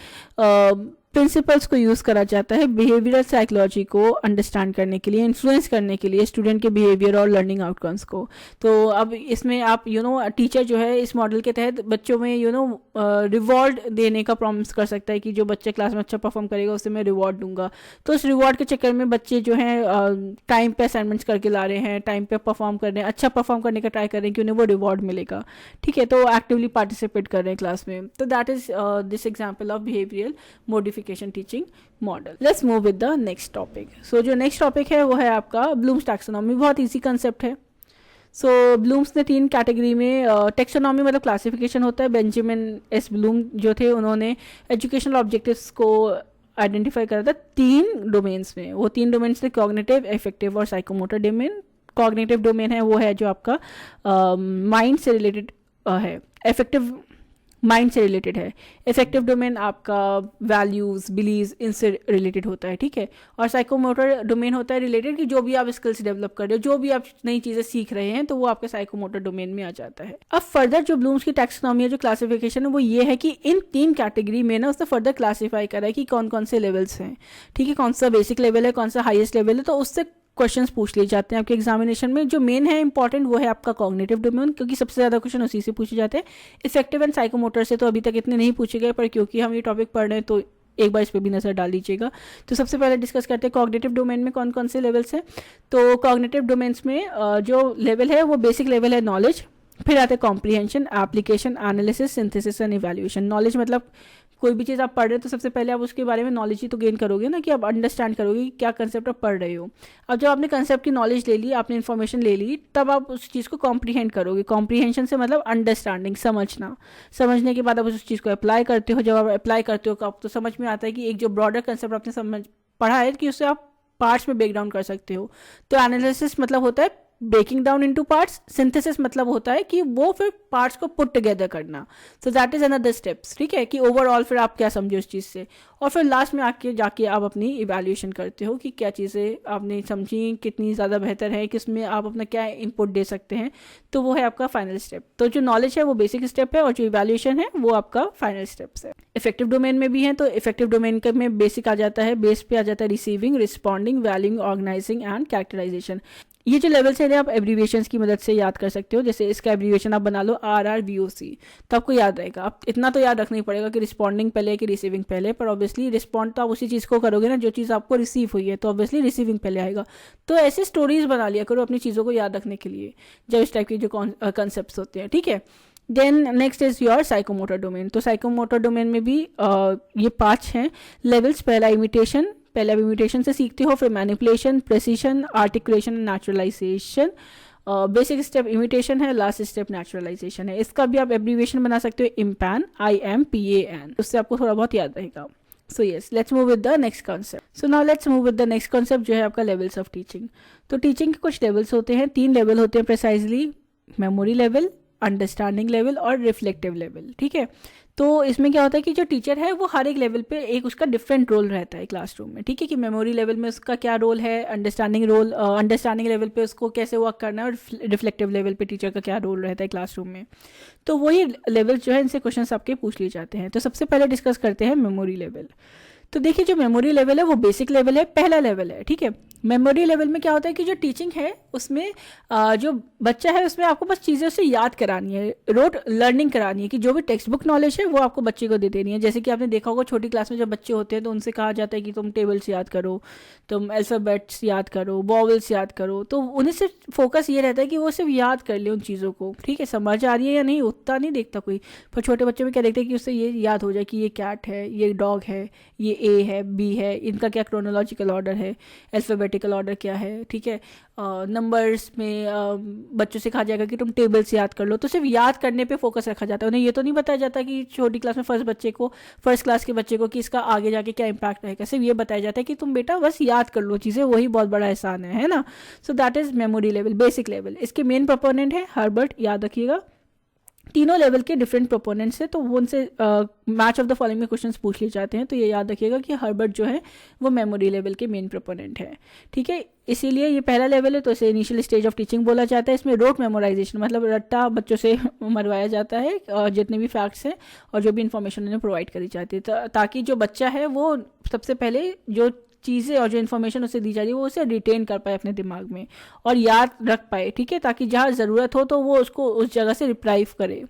प्रिंसिपल्स को यूज़ करा जाता है बिहेवियरल साइकोलॉजी को अंडरस्टैंड करने के लिए, इन्फ्लुएंस करने के लिए स्टूडेंट के बिहेवियर और लर्निंग आउटकम्स को। तो अब इसमें आप टीचर जो है इस मॉडल के तहत बच्चों में रिवॉर्ड देने का प्रॉमिस कर सकता है कि जो बच्चे क्लास में अच्छा परफॉर्म करेगा उसे मैं रिवॉर्ड दूंगा। तो उस रिवॉर्ड के चक्कर में बच्चे जो हैं टाइम पे असाइनमेंट्स करके ला रहे हैं, टाइम पे परफॉर्म कर रहे हैं, अच्छा परफॉर्म करने का ट्राई कर रहे हैं कि उन्हें वो रिवॉर्ड मिलेगा। ठीक है, तो एक्टिवली पार्टिसिपेट कर रहे हैं क्लास में। तो that is this example of behavioural modification teaching model. Let's move with the next topic. So जो नेक्स्ट टॉपिक है वो है आपका ब्लूम्स टैक्सोनॉमी। बहुत ईजी कंसेप्ट है। सो ब्लूम्स ने 3 कैटेगरी में, टेक्सोनॉमी मतलब क्लासिफिकेशन होता है। बेंजामिन एस ब्लूम जो थे उन्होंने एजुकेशनल ऑब्जेक्टिव्स को आइडेंटिफाई करा था 3 डोमेन्स में। वो 3 डोमेन्स थे कॉग्निटिव, इफेक्टिव और साइकोमोटर डोमेन। कॉग्निटिव डोमेन है वो है जो आपका माइंड से रिलेटेड है, इफेक्टिव माइंड से रिलेटेड है। इफेक्टिव डोमेन आपका वैल्यूज, बिलीव्स, इनसे रिलेटेड होता है। ठीक है, और साइकोमोटर डोमेन होता है रिलेटेड कि जो भी आप स्किल्स डेवलप कर रहे हो, जो भी आप नई चीज़ें सीख रहे हैं, तो वो आपके साइकोमोटर डोमेन में आ जाता है। अब फर्दर जो ब्लूम्स की टैक्सोनॉमी है, जो क्लासिफिकेशन है, वो ये है कि इन 3 कैटेगरी में ना उसने फर्दर क्लासीफाई करा है कि कौन कौन से लेवल्स हैं। ठीक है, कौन सा बेसिक लेवल है, कौन सा हाईएस्ट लेवल है, तो उससे क्वेश्चंस पूछ लिए जाते हैं आपके एग्जामिनेशन में। जो मेन है इंपॉर्टेंट वो है आपका कॉग्निटिव डोमेन, क्योंकि सबसे ज़्यादा क्वेश्चन उसी से पूछे जाते हैं। इफेक्टिव एंड साइकोमोटर से तो अभी तक इतने नहीं पूछे गए, पर क्योंकि हम ये टॉपिक पढ़ रहे हैं तो एक बार इस पर भी नज़र डाल लीजिएगा। तो सबसे पहले डिस्कस करते हैं कॉग्निटिव डोमेन में कौन कौन से लेवल्स हैं। तो कॉग्निटिव डोमेन्स में जो लेवल है वो बेसिक लेवल है नॉलेज, फिर आते हैं comprehension, application, analysis, synthesis and evaluation. Knowledge मतलब कोई भी चीज़ आप पढ़ रहे हो तो सबसे पहले आप उसके बारे में नॉलेज ही तो गेन करोगे ना, कि आप अंडरस्टैंड करोगे कि क्या कंसेप्ट आप पढ़ रहे हो। अब जब आपने कंसेप्ट की नॉलेज ले ली, आपने इन्फॉर्मेशन ले ली, तब आप उस चीज़ को कॉम्प्रीहेंड करोगे। कॉम्प्रीहेंशन से मतलब अंडरस्टैंडिंग, समझना। समझने के बाद आप उस चीज़ को अप्लाई करते हो। जब आप अप्लाई करते हो आप तो समझ में आता है कि एक जो ब्रॉडर कंसेप्ट आपने समझ पढ़ा है कि उससे आप पार्ट्स में ब्रेक डाउन कर सकते हो। तो एनालिसिस मतलब होता है breaking down into parts. Synthesis मतलब होता है कि वो फिर पार्ट्स को पुट टुगेदर करना। सो दैट इज अनदर स्टेप्स। ठीक है, कि ओवरऑल फिर आप क्या समझे उस चीज़ से, और फिर लास्ट में आके जाके आप अपनी इवैल्यूएशन करते हो कि क्या चीज़ें आपने समझी, कितनी ज़्यादा बेहतर है, किसमें आप अपना क्या इनपुट दे सकते हैं। तो वो है आपका फाइनल स्टेप। तो जो नॉलेज है वो बेसिक स्टेप है, और जो इवैल्यूएशन है वो आपका फाइनल स्टेप्स है। इफेक्टिव डोमेन में भी है, तो इफेक्टिव डोमेन में बेसिक आ जाता है, बेस पे आ जाता है receiving, responding, valuing, organising and characterisation. ये जो लेवल्स हैं आप एब्रीविएशंस की मदद से याद कर सकते हो। जैसे इसका एब्रीविएशन आप बना लो RRVOC, तो आपको याद रहेगा। आप इतना तो याद रखना ही पड़ेगा कि रिस्पॉन्डिंग पहले कि रिसीविंग पहले, पर ऑब्वियसली रिस्पॉन्ड तो आप उसी चीज़ को करोगे ना जो चीज़ आपको रिसीव हुई है, तो ऑब्वियसली रिसीविंग पहले आएगा। तो ऐसे स्टोरीज बना लिया करो अपनी चीज़ों को याद रखने के लिए, जब इस टाइप के जो कंसेप्ट होते हैं। ठीक है, then next is your psychomotor domain. तो साइकोमोटर डोमेन में भी ये 5 हैं लेवल्स। पहला इमिटेशन, पहले आप इमिटेशन से सीखते हो, फिर manipulation, precision, articulation, naturalisation. Basic step imitation है, लास्ट स्टेप नेचुरलाइजेशन है। इसका भी आप एब्रीविएशन बना सकते हो IMPAN, IMPAN, उससे आपको थोड़ा बहुत याद रहेगा। So yes, let's move with the next concept. So now let's move with the next concept जो है आपका लेवल्स ऑफ टीचिंग। तो टीचिंग के कुछ लेवल्स होते हैं, 3 लेवल होते हैं precisely, memory level, understanding level और रिफ्लेक्टिव लेवल। ठीक है, तो इसमें क्या होता है कि जो टीचर है वो हर एक लेवल पे एक उसका डिफरेंट रोल रहता है क्लासरूम में। ठीक है, कि मेमोरी लेवल में उसका क्या रोल है, अंडरस्टैंडिंग लेवल पे उसको कैसे वर्क करना है, और रिफ्लेक्टिव लेवल पे टीचर का क्या रोल रहता है क्लासरूम में। तो वही लेवल जो है इनसे क्वेश्चन आपके पूछ लिए जाते हैं। तो सबसे पहले डिस्कस करते हैं मेमोरी लेवल। तो देखिए जो मेमोरी लेवल है वो बेसिक लेवल है, पहला लेवल है। ठीक है, मेमोरी लेवल में क्या होता है कि जो टीचिंग है उसमें जो बच्चा है उसमें आपको बस चीज़ें उससे याद करानी है, रोट लर्निंग करानी है, कि जो भी टेक्स्ट बुक नॉलेज है वो आपको बच्चे को दे देनी है। जैसे कि आपने देखा होगा छोटी क्लास में जब बच्चे होते हैं तो उनसे कहा जाता है कि तुम टेबल्स याद करो, तुम अल्फ़ाबेट्स याद करो, वॉवल्स याद करो। तो उन्हें सिर्फ फोकस ये रहता है कि वो सिर्फ याद कर ले उन चीज़ों को। ठीक है, समझ आ रही है या नहीं उतना नहीं देखता कोई, पर छोटे बच्चे में क्या देखते हैं कि उससे ये याद हो जाए कि ये कैट है, ये डॉग है, ये ए है, बी है, इनका क्या क्रोनोलॉजिकल ऑर्डर है, अल्फ़ाबेटिकल ऑर्डर क्या है, ठीक है। नंबर्स में बच्चों से कहा जाएगा कि तुम टेबल्स याद कर लो, तो सिर्फ याद करने पे फोकस रखा जाता है। उन्हें ये तो नहीं बताया जाता कि छोटी क्लास में फर्स्ट क्लास के बच्चे को कि इसका आगे जाके क्या इंपैक्ट रहेगा। सिर्फ ये बताया जाता है कि तुम बेटा बस याद कर लो चीज़ें, वही बहुत बड़ा एहसान है ना। सो that is memory level, basic level. इसके मेन प्रोपोनेंट है हर्बर्ट, याद रखिएगा। तीनों लेवल के डिफरेंट प्रोपोनेंट्स है, तो वो उनसे मैच ऑफ द फॉलोइंग में क्वेश्चंस पूछ लिए जाते हैं। तो ये याद रखिएगा कि हर्बर्ट जो है वो मेमोरी लेवल के मेन प्रोपोनेंट है, ठीक है। इसीलिए ये पहला लेवल है, तो इसे इनिशियल स्टेज ऑफ टीचिंग बोला जाता है। इसमें रोट मेमोराइजेशन मतलब रट्टा बच्चों से मरवाया जाता है जितने भी फैक्ट्स हैं और जो भी इंफॉर्मेशन उन्हें प्रोवाइड करी जाती है, ताकि जो बच्चा है वो सबसे पहले जो चीज़ें और जो इन्फॉर्मेशन उसे दी जा रही है वो उसे रिटेन कर पाए अपने दिमाग में और याद रख पाए, ठीक है। ताकि जहाँ ज़रूरत हो तो वो उसको उस जगह से रिट्राइव करे,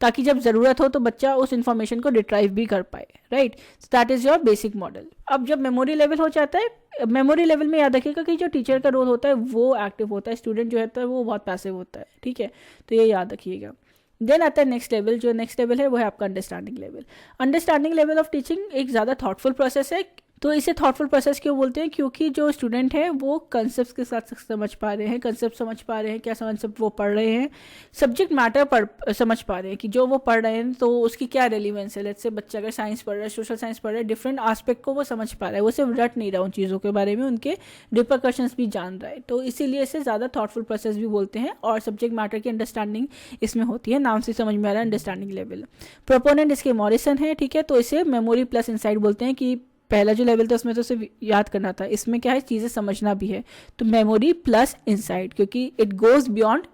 ताकि जब ज़रूरत हो तो बच्चा उस इन्फॉर्मेशन को रिट्राइव भी कर पाए, right. So that is your basic model. अब जब मेमोरी लेवल हो जाता है, मेमोरी लेवल में याद रखिएगा कि जो टीचर का रोल होता है वो एक्टिव होता है, स्टूडेंट जो होता है वो बहुत पैसिव होता है, ठीक है। तो ये याद रखिएगा। देन आता है नेक्स्ट लेवल। जो नेक्स्ट लेवल है वो है आपका understanding level. Understanding level of teaching एक ज़्यादा थॉटफुल प्रोसेस है। तो इसे थॉटफुल प्रोसेस क्यों बोलते हैं? क्योंकि जो स्टूडेंट है वो कंसेप्ट के साथ समझ पा रहे हैं, कंसेप्ट समझ पा रहे हैं, क्या कंसेप्ट वो पढ़ रहे हैं, सब्जेक्ट मैटर समझ पा रहे हैं कि जो वो पढ़ रहे हैं तो उसकी क्या रेलिवेंस है। लेट्स से बच्चा अगर साइंस पढ़ रहा है, सोशल साइंस पढ़ रहा है, डिफरेंट आस्पेक्ट को वो समझ पा रहा है, वो सिर्फ रट नहीं रहा उन चीज़ों के बारे में, उनके रिपरकशंस भी जान रहा है। तो इसीलिए इसे ज़्यादा थॉटफुल प्रोसेस भी बोलते हैं और सब्जेक्ट मैटर की अंडरस्टैंडिंग इसमें होती है। नाम से समझ में आ रहा है अंडरस्टैंडिंग लेवल। प्रोपोनेंट इसके मॉरिसन है, ठीक है। तो इसे मेमोरी प्लस इंसाइट बोलते हैं कि पहला जो लेवल था उसमें तो सिर्फ याद करना था, इसमें क्या है चीज़ें समझना भी है। तो मेमोरी प्लस इंसाइट, क्योंकि it goes beyond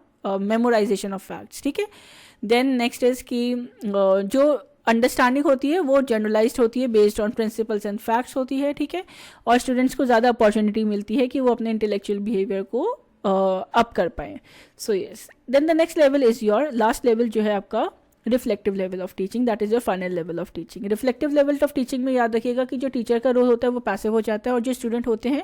memorisation of facts, ठीक है। देन नेक्स्ट इज कि जो अंडरस्टैंडिंग होती है वो जनरलाइज्ड होती है, based on principles and facts होती है, ठीक है। और स्टूडेंट्स को ज़्यादा अपॉर्चुनिटी मिलती है कि वो अपने इंटेलेक्चुअल बिहेवियर को अप कर पाएँ। So yes, then the next level is your last level जो है आपका reflective level of teaching, that is your final level of teaching. Reflective level of teaching में याद रखिएगा कि जो टीचर का रोल होता है वो पैसिव हो जाता है और जो स्टूडेंट होते हैं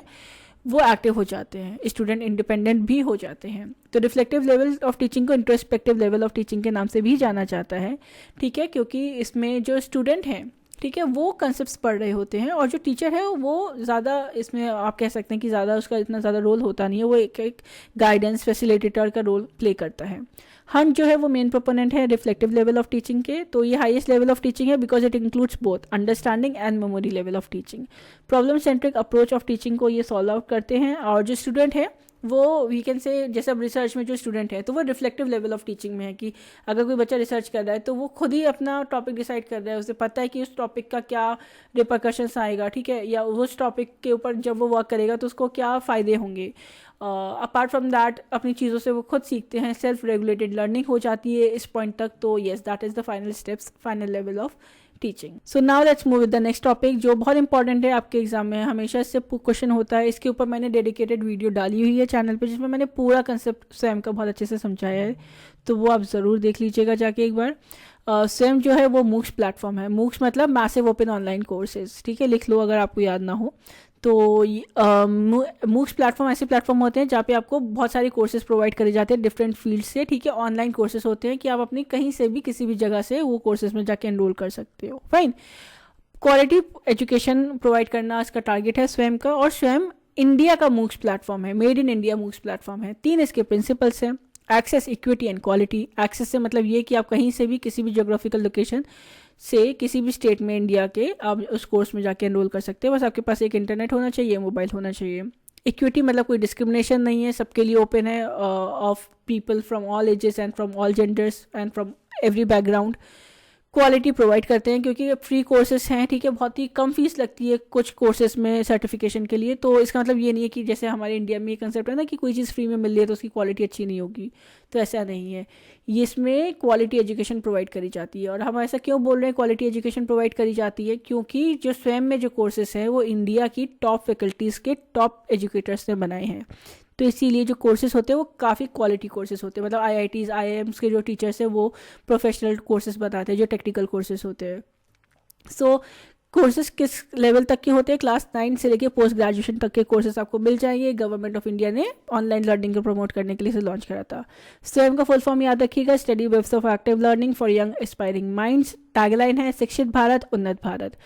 वो एक्टिव हो जाते हैं, स्टूडेंट इंडिपेंडेंट भी हो जाते हैं। तो रिफ्लेक्टिव लेवल ऑफ टीचिंग को इंट्रोस्पेक्टिव लेवल ऑफ टीचिंग के नाम से भी जाना जाता है, ठीक है। क्योंकि इसमें जो स्टूडेंट हैं, ठीक है, वो कंसेप्ट्स पढ़ रहे होते हैं और जो टीचर है वो ज़्यादा इसमें आप कह सकते हैं कि ज़्यादा उसका इतना ज़्यादा रोल होता नहीं है, वो एक गाइडेंस फैसिलिटेटर का रोल प्ले करता है। हंट जो है वो मेन प्रोपोनेंट है रिफ्लेक्टिव लेवल ऑफ टीचिंग के। तो ये हाईएस्ट लेवल ऑफ टीचिंग है because it includes both understanding and memory level of teaching. Problem centric approach of teaching को ये सॉल्व आउट करते हैं और जो स्टूडेंट है वो वी कैन से, जैसे अब रिसर्च में जो स्टूडेंट है तो वो रिफ्लेक्टिव लेवल ऑफ टीचिंग में है कि अगर कोई बच्चा रिसर्च कर रहा है तो वो खुद ही अपना टॉपिक डिसाइड कर रहा है, उसे पता है कि उस टॉपिक का क्या रिपरकशंस आएगा, ठीक है, या उस टॉपिक के ऊपर जब वो वर्क करेगा तो उसको क्या फ़ायदे होंगे। अपार्ट फ्रॉम दैट अपनी चीज़ों से वो खुद सीखते हैं, सेल्फ रेगुलेटेड लर्निंग हो जाती है इस पॉइंट तक। तो yes, that is the final steps, final level of teaching. So now let's move with the next topic जो बहुत इंपॉर्टेंट है आपके एग्जाम में, हमेशा इससे क्वेश्चन होता है। इसके ऊपर मैंने डेडिकेटेड वीडियो डाली हुई है चैनल पे जिसमें मैंने पूरा कंसेप्ट स्वयं का बहुत अच्छे से समझाया है, तो वो आप ज़रूर देख लीजिएगा जाके एक बार। स्वयं जो है वो मूक्स प्लेटफॉर्म है। मूक्स मतलब मैसिव ओपन ऑनलाइन कोर्सेज, ठीक है, लिख लो अगर आपको याद ना हो तो। मूक्स प्लेटफॉर्म ऐसे प्लेटफॉर्म होते हैं जहाँ पे आपको बहुत सारे कोर्सेज प्रोवाइड करे जाते हैं डिफरेंट फील्ड से, ठीक है। ऑनलाइन कोर्सेज होते हैं कि आप अपनी कहीं से भी किसी भी जगह से वो कोर्सेज में जाके एनरोल कर सकते हो, फाइन। क्वालिटी एजुकेशन प्रोवाइड करना इसका टारगेट है स्वयं का, और स्वयं इंडिया का मूक्स प्लेटफॉर्म है, made in India MOOCs platform है। 3 इसके प्रिंसिपल्स हैं, access, equity and quality. Access से मतलब ये कि आप कहीं से भी किसी भी जोग्राफिकल लोकेशन से किसी भी स्टेट में इंडिया के आप उस कोर्स में जाके एनरोल कर सकते हैं, बस आपके पास एक इंटरनेट होना चाहिए, मोबाइल होना चाहिए। इक्विटी मतलब कोई डिस्क्रिमिनेशन नहीं है, सबके लिए ओपन है, of people from all ages and from all genders and from every background. Quality provide करते हैं क्योंकि फ्री कोर्सेज हैं, ठीक है, बहुत ही कम फीस लगती है कुछ कोर्सेज में सर्टिफिकेशन के लिए। तो इसका मतलब ये नहीं है कि जैसे हमारे इंडिया में ये कंसेप्ट है ना कि कोई चीज़ फ्री में मिल रही है तो उसकी क्वालिटी अच्छी नहीं होगी, तो ऐसा नहीं है। ये इसमें क्वालिटी एजुकेशन प्रोवाइड करी जाती है। और हम ऐसा क्यों बोल रहे हैं क्वालिटी एजुकेशन प्रोवाइड करी जाती है? क्योंकि जो स्वयं में जो कोर्सेज हैं वो इंडिया की टॉप फैकल्टीज़ के टॉप एजुकेटर्स ने बनाए हैं, तो इसीलिए जो कोर्सेज होते हैं वो काफ़ी क्वालिटी कोर्सेज होते हैं। मतलब IITs IIMs के जो टीचर्स हैं वो प्रोफेशनल कोर्सेज बताते हैं, जो टेक्निकल कोर्सेज होते हैं। सो कोर्सेज किस लेवल तक के होते हैं? क्लास 9 से लेके पोस्ट ग्रेजुएशन तक के कोर्सेज आपको मिल जाएंगे। गवर्नमेंट ऑफ इंडिया ने ऑनलाइन लर्निंग को प्रमोट करने के लिए इसे लॉन्च करा था। स्वयं का फुल फॉर्म याद रखिएगा, study webs of active learning for young aspiring minds. Tagline है शिक्षित भारत उन्नत भारत।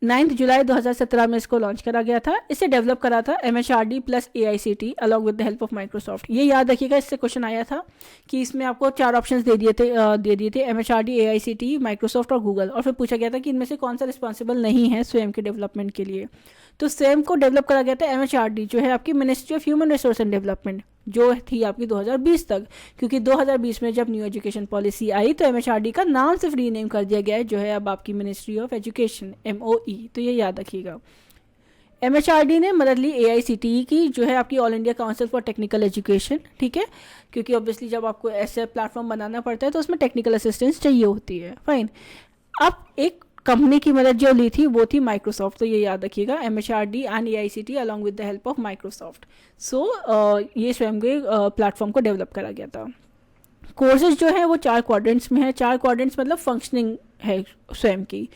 जुलाई 2017 में इसको लॉन्च करा गया था। इसे डेवलप करा था MHRD plus AICT along with the help of Microsoft. ये याद रखिएगा, इससे क्वेश्चन आया था कि इसमें आपको 4 ऑप्शंस दे दिए थे MHRD, AICT, माइक्रोसॉफ्ट और गूगल, और फिर पूछा गया था कि इनमें से कौन सा रिस्पॉन्सिबल नहीं है स्वयं के डेवलपमेंट के लिए। तो स्वयं को डेवलप करा गया था MHRD, जो है आपकी ministry of human resource and development, जो थी आपकी 2020 तक, क्योंकि 2020 में जब न्यू एजुकेशन पॉलिसी आई तो MHRD का नाम सिर्फ रीनेम कर दिया गया है, जो है अब आपकी मिनिस्ट्री ऑफ एजुकेशन, MOE। तो ये याद रखिएगा। MHRD ने मदद ली AICTE की, जो है आपकी all India council for technical education, ठीक है, क्योंकि ऑब्वियसली जब आपको ऐसे प्लेटफॉर्म बनाना पड़ता है तो उसमें टेक्निकल असिस्टेंस चाहिए होती है। फाइन। अब एक कंपनी की मदद जो ली थी वो थी माइक्रोसॉफ्ट, तो ये याद रखिएगा, MHRD and AICT along with the help of Microsoft. So ये स्वयं के प्लेटफॉर्म को डेवलप करा गया था। कोर्सेज जो है वो 4 क्वाड्रेंट्स में है। 4 क्वाड्रेंट्स मतलब फंक्शनिंग है स्वयं की,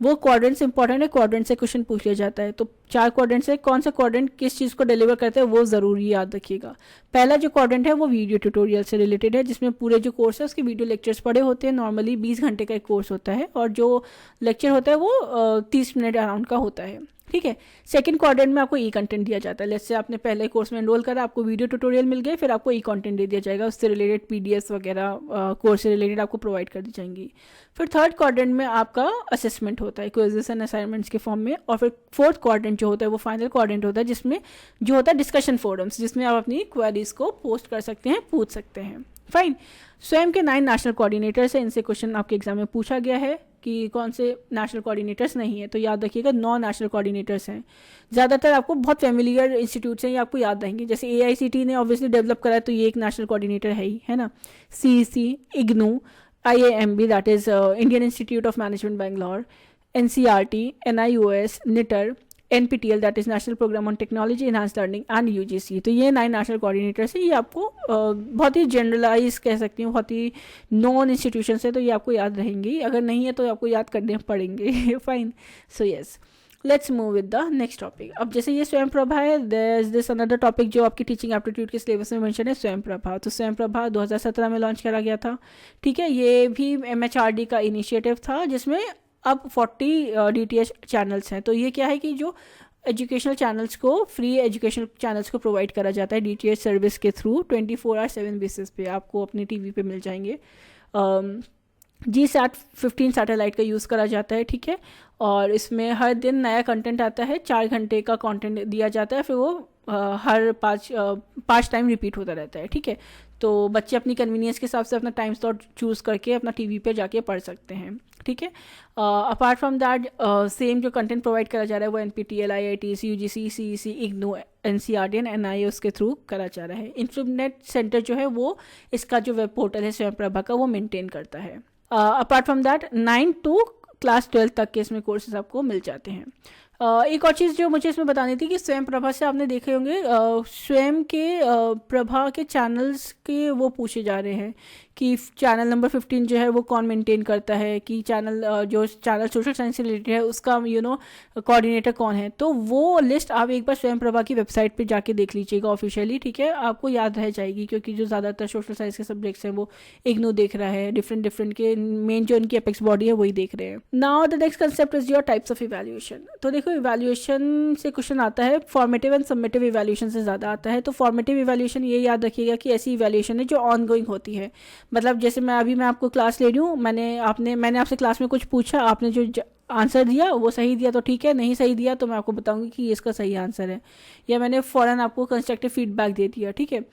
वो क्वाड्रेंट्स इंपॉर्टेंट है, क्वाड्रेंट से क्वेश्चन पूछ लिया जाता है। तो 4 क्वाड्रेंट से कौन सा क्वाड्रेंट किस चीज़ को डिलीवर करते हैं वो ज़रूरी याद रखिएगा। पहला जो क्वाड्रेंट है वो वीडियो ट्यूटोरियल से रिलेटेड है, जिसमें पूरे जो कोर्स है उसके वीडियो लेक्चर्स पड़े होते हैं। नॉर्मली 20 घंटे का एक कोर्स होता है और जो लेक्चर होता है वो 30 मिनट अराउंड का होता है, ठीक है। सेकंड क्वाड्रेंट में आपको ई कंटेंट दिया जाता है। जैसे से आपने पहले कोर्स में एनरोल करा, आपको वीडियो ट्यूटोरियल मिल गए, फिर आपको ई कंटेंट दे दिया जाएगा, उससे रिलेटेड PDFs वगैरह कोर्स से रिलेटेड आपको प्रोवाइड कर दी जाएंगी। फिर थर्ड क्वाड्रेंट में आपका असेसमेंट होता है क्विज़ेस एंड असाइनमेंट्स के फॉर्म में। और फिर फोर्थ क्वाड्रेंट जो होता है वो फाइनल क्वाड्रेंट होता है, जिसमें जो होता है डिस्कशन फोरम्स, जिसमें आप अपनी क्वेरीज को पोस्ट कर सकते हैं, पूछ सकते हैं। फाइन। स्वयं के 9 नेशनल कोऑर्डिनेटर्स हैं। इनसे क्वेश्चन आपके एग्जाम में पूछा गया है कि कौन से नेशनल कोऑर्डिनेटर्स नहीं है, तो याद रखिएगा 9 नेशनल कोऑर्डिनेटर्स हैं। ज़्यादातर आपको बहुत फेमिलियर इंस्टीट्यूट्स हैं, ये आपको याद रहेंगे। जैसे AICT ने ऑब्वियसली डेवलप करा है तो ये एक नेशनल कोऑर्डिनेटर है ही, है ना। CEC, IGNOU, IIMB that is Indian Institute of Management Bangalore, NCERT, NIOS, NITR, NPTEL that is National Programme on Technology Enhance Learning and UGC। तो ये 9 नेशनल कोऑर्डिनेटर्स हैं। ये आपको बहुत ही जनरलाइज कह सकती हूँ, बहुत ही नॉन इंस्टीट्यूशंस है, तो ये आपको याद रहेंगी। अगर नहीं है तो आपको याद करने पड़ेंगे। Fine. So yes, let's move with the next topic. अब जैसे ये स्वयं प्रभा है, there is this another topic जो आपकी टीचिंग एप्टीट्यूड के सिलेबस में मेंशन है, स्वयं प्रभा। तो स्वयं प्रभा 2017 में लॉन्च करा गया था, ठीक है। ये भी MHRD का इनिशिएटिव था, जिसमें अब 40 DTH चैनल्स हैं। तो ये क्या है कि जो एजुकेशनल चैनल्स को, फ्री एजुकेशनल चैनल्स को प्रोवाइड करा जाता है DTH सर्विस के थ्रू 24/7 बेसिस पे आपको अपनी TV पे मिल जाएंगे। GSAT 15 सैटेलाइट का यूज़ करा जाता है, ठीक है। और इसमें हर दिन नया कंटेंट आता है, 4 घंटे का कंटेंट दिया जाता है, फिर वो हर 5 टाइम रिपीट होता रहता है, ठीक है। तो बच्चे अपनी कन्वीनियंस के हिसाब से अपना टाइम स्लॉट चूज़ करके अपना TV पे जाके पढ़ सकते हैं, ठीक है। अपार्ट फ्रॉम दैट सेम जो कंटेंट प्रोवाइड करा जा रहा है वो NPTEL, IITs, UGC, CEC, IGNOU, NCERT and NIOS के थ्रू करा जा रहा है। इंटरनेट सेंटर जो है वो इसका जो वेब पोर्टल है स्वयं प्रभा का, वो मेंटेन करता है। Apart from that 9 to class 12 तक के इसमें कोर्सेज आपको मिल जाते हैं। एक और चीज़ जो मुझे इसमें बतानी थी कि स्वयं प्रभा से आपने देखे होंगे स्वयं के प्रभा के चैनल्स के वो पूछे जा रहे हैं कि चैनल नंबर 15 जो है वो कौन मेंटेन करता है, कि चैनल जो चैनल सोशल साइंस से रिलेटेड है उसका कोऑर्डिनेटर कौन है। तो वो लिस्ट आप एक बार स्वयं प्रभा की वेबसाइट पे जाके देख लीजिएगा ऑफिशियली, ठीक है। आपको याद रह जाएगी, क्योंकि जो ज़्यादातर सोशल साइंस के सब्जेक्ट्स हैं वो IGNOU देख रहा है, डिफरेंट के मेन जो इनकी अपेक्स बॉडी है वही देख रहे हैं। Now the next concept is your types of evaluation. तो देखो इवैल्यूएशन से क्वेश्चन आता है, फॉर्मेटिव एंड सबमिटिव इवैल्यूएशन से ज़्यादा आता है। तो फॉर्मेटिव इवैल्यूएशन ये याद रखिएगा कि ऐसी इवैल्यूएशन है जो ऑन गोइंग होती है। मतलब जैसे मैं आपको क्लास ले रही हूँ, मैंने आपसे क्लास में कुछ पूछा, आपने जो आंसर दिया वो सही दिया तो ठीक है, नहीं सही दिया तो मैं आपको बताऊंगी कि ये इसका सही आंसर है, या मैंने फ़ौरन आपको कंस्ट्रक्टिव फीडबैक दे दिया, ठीक है।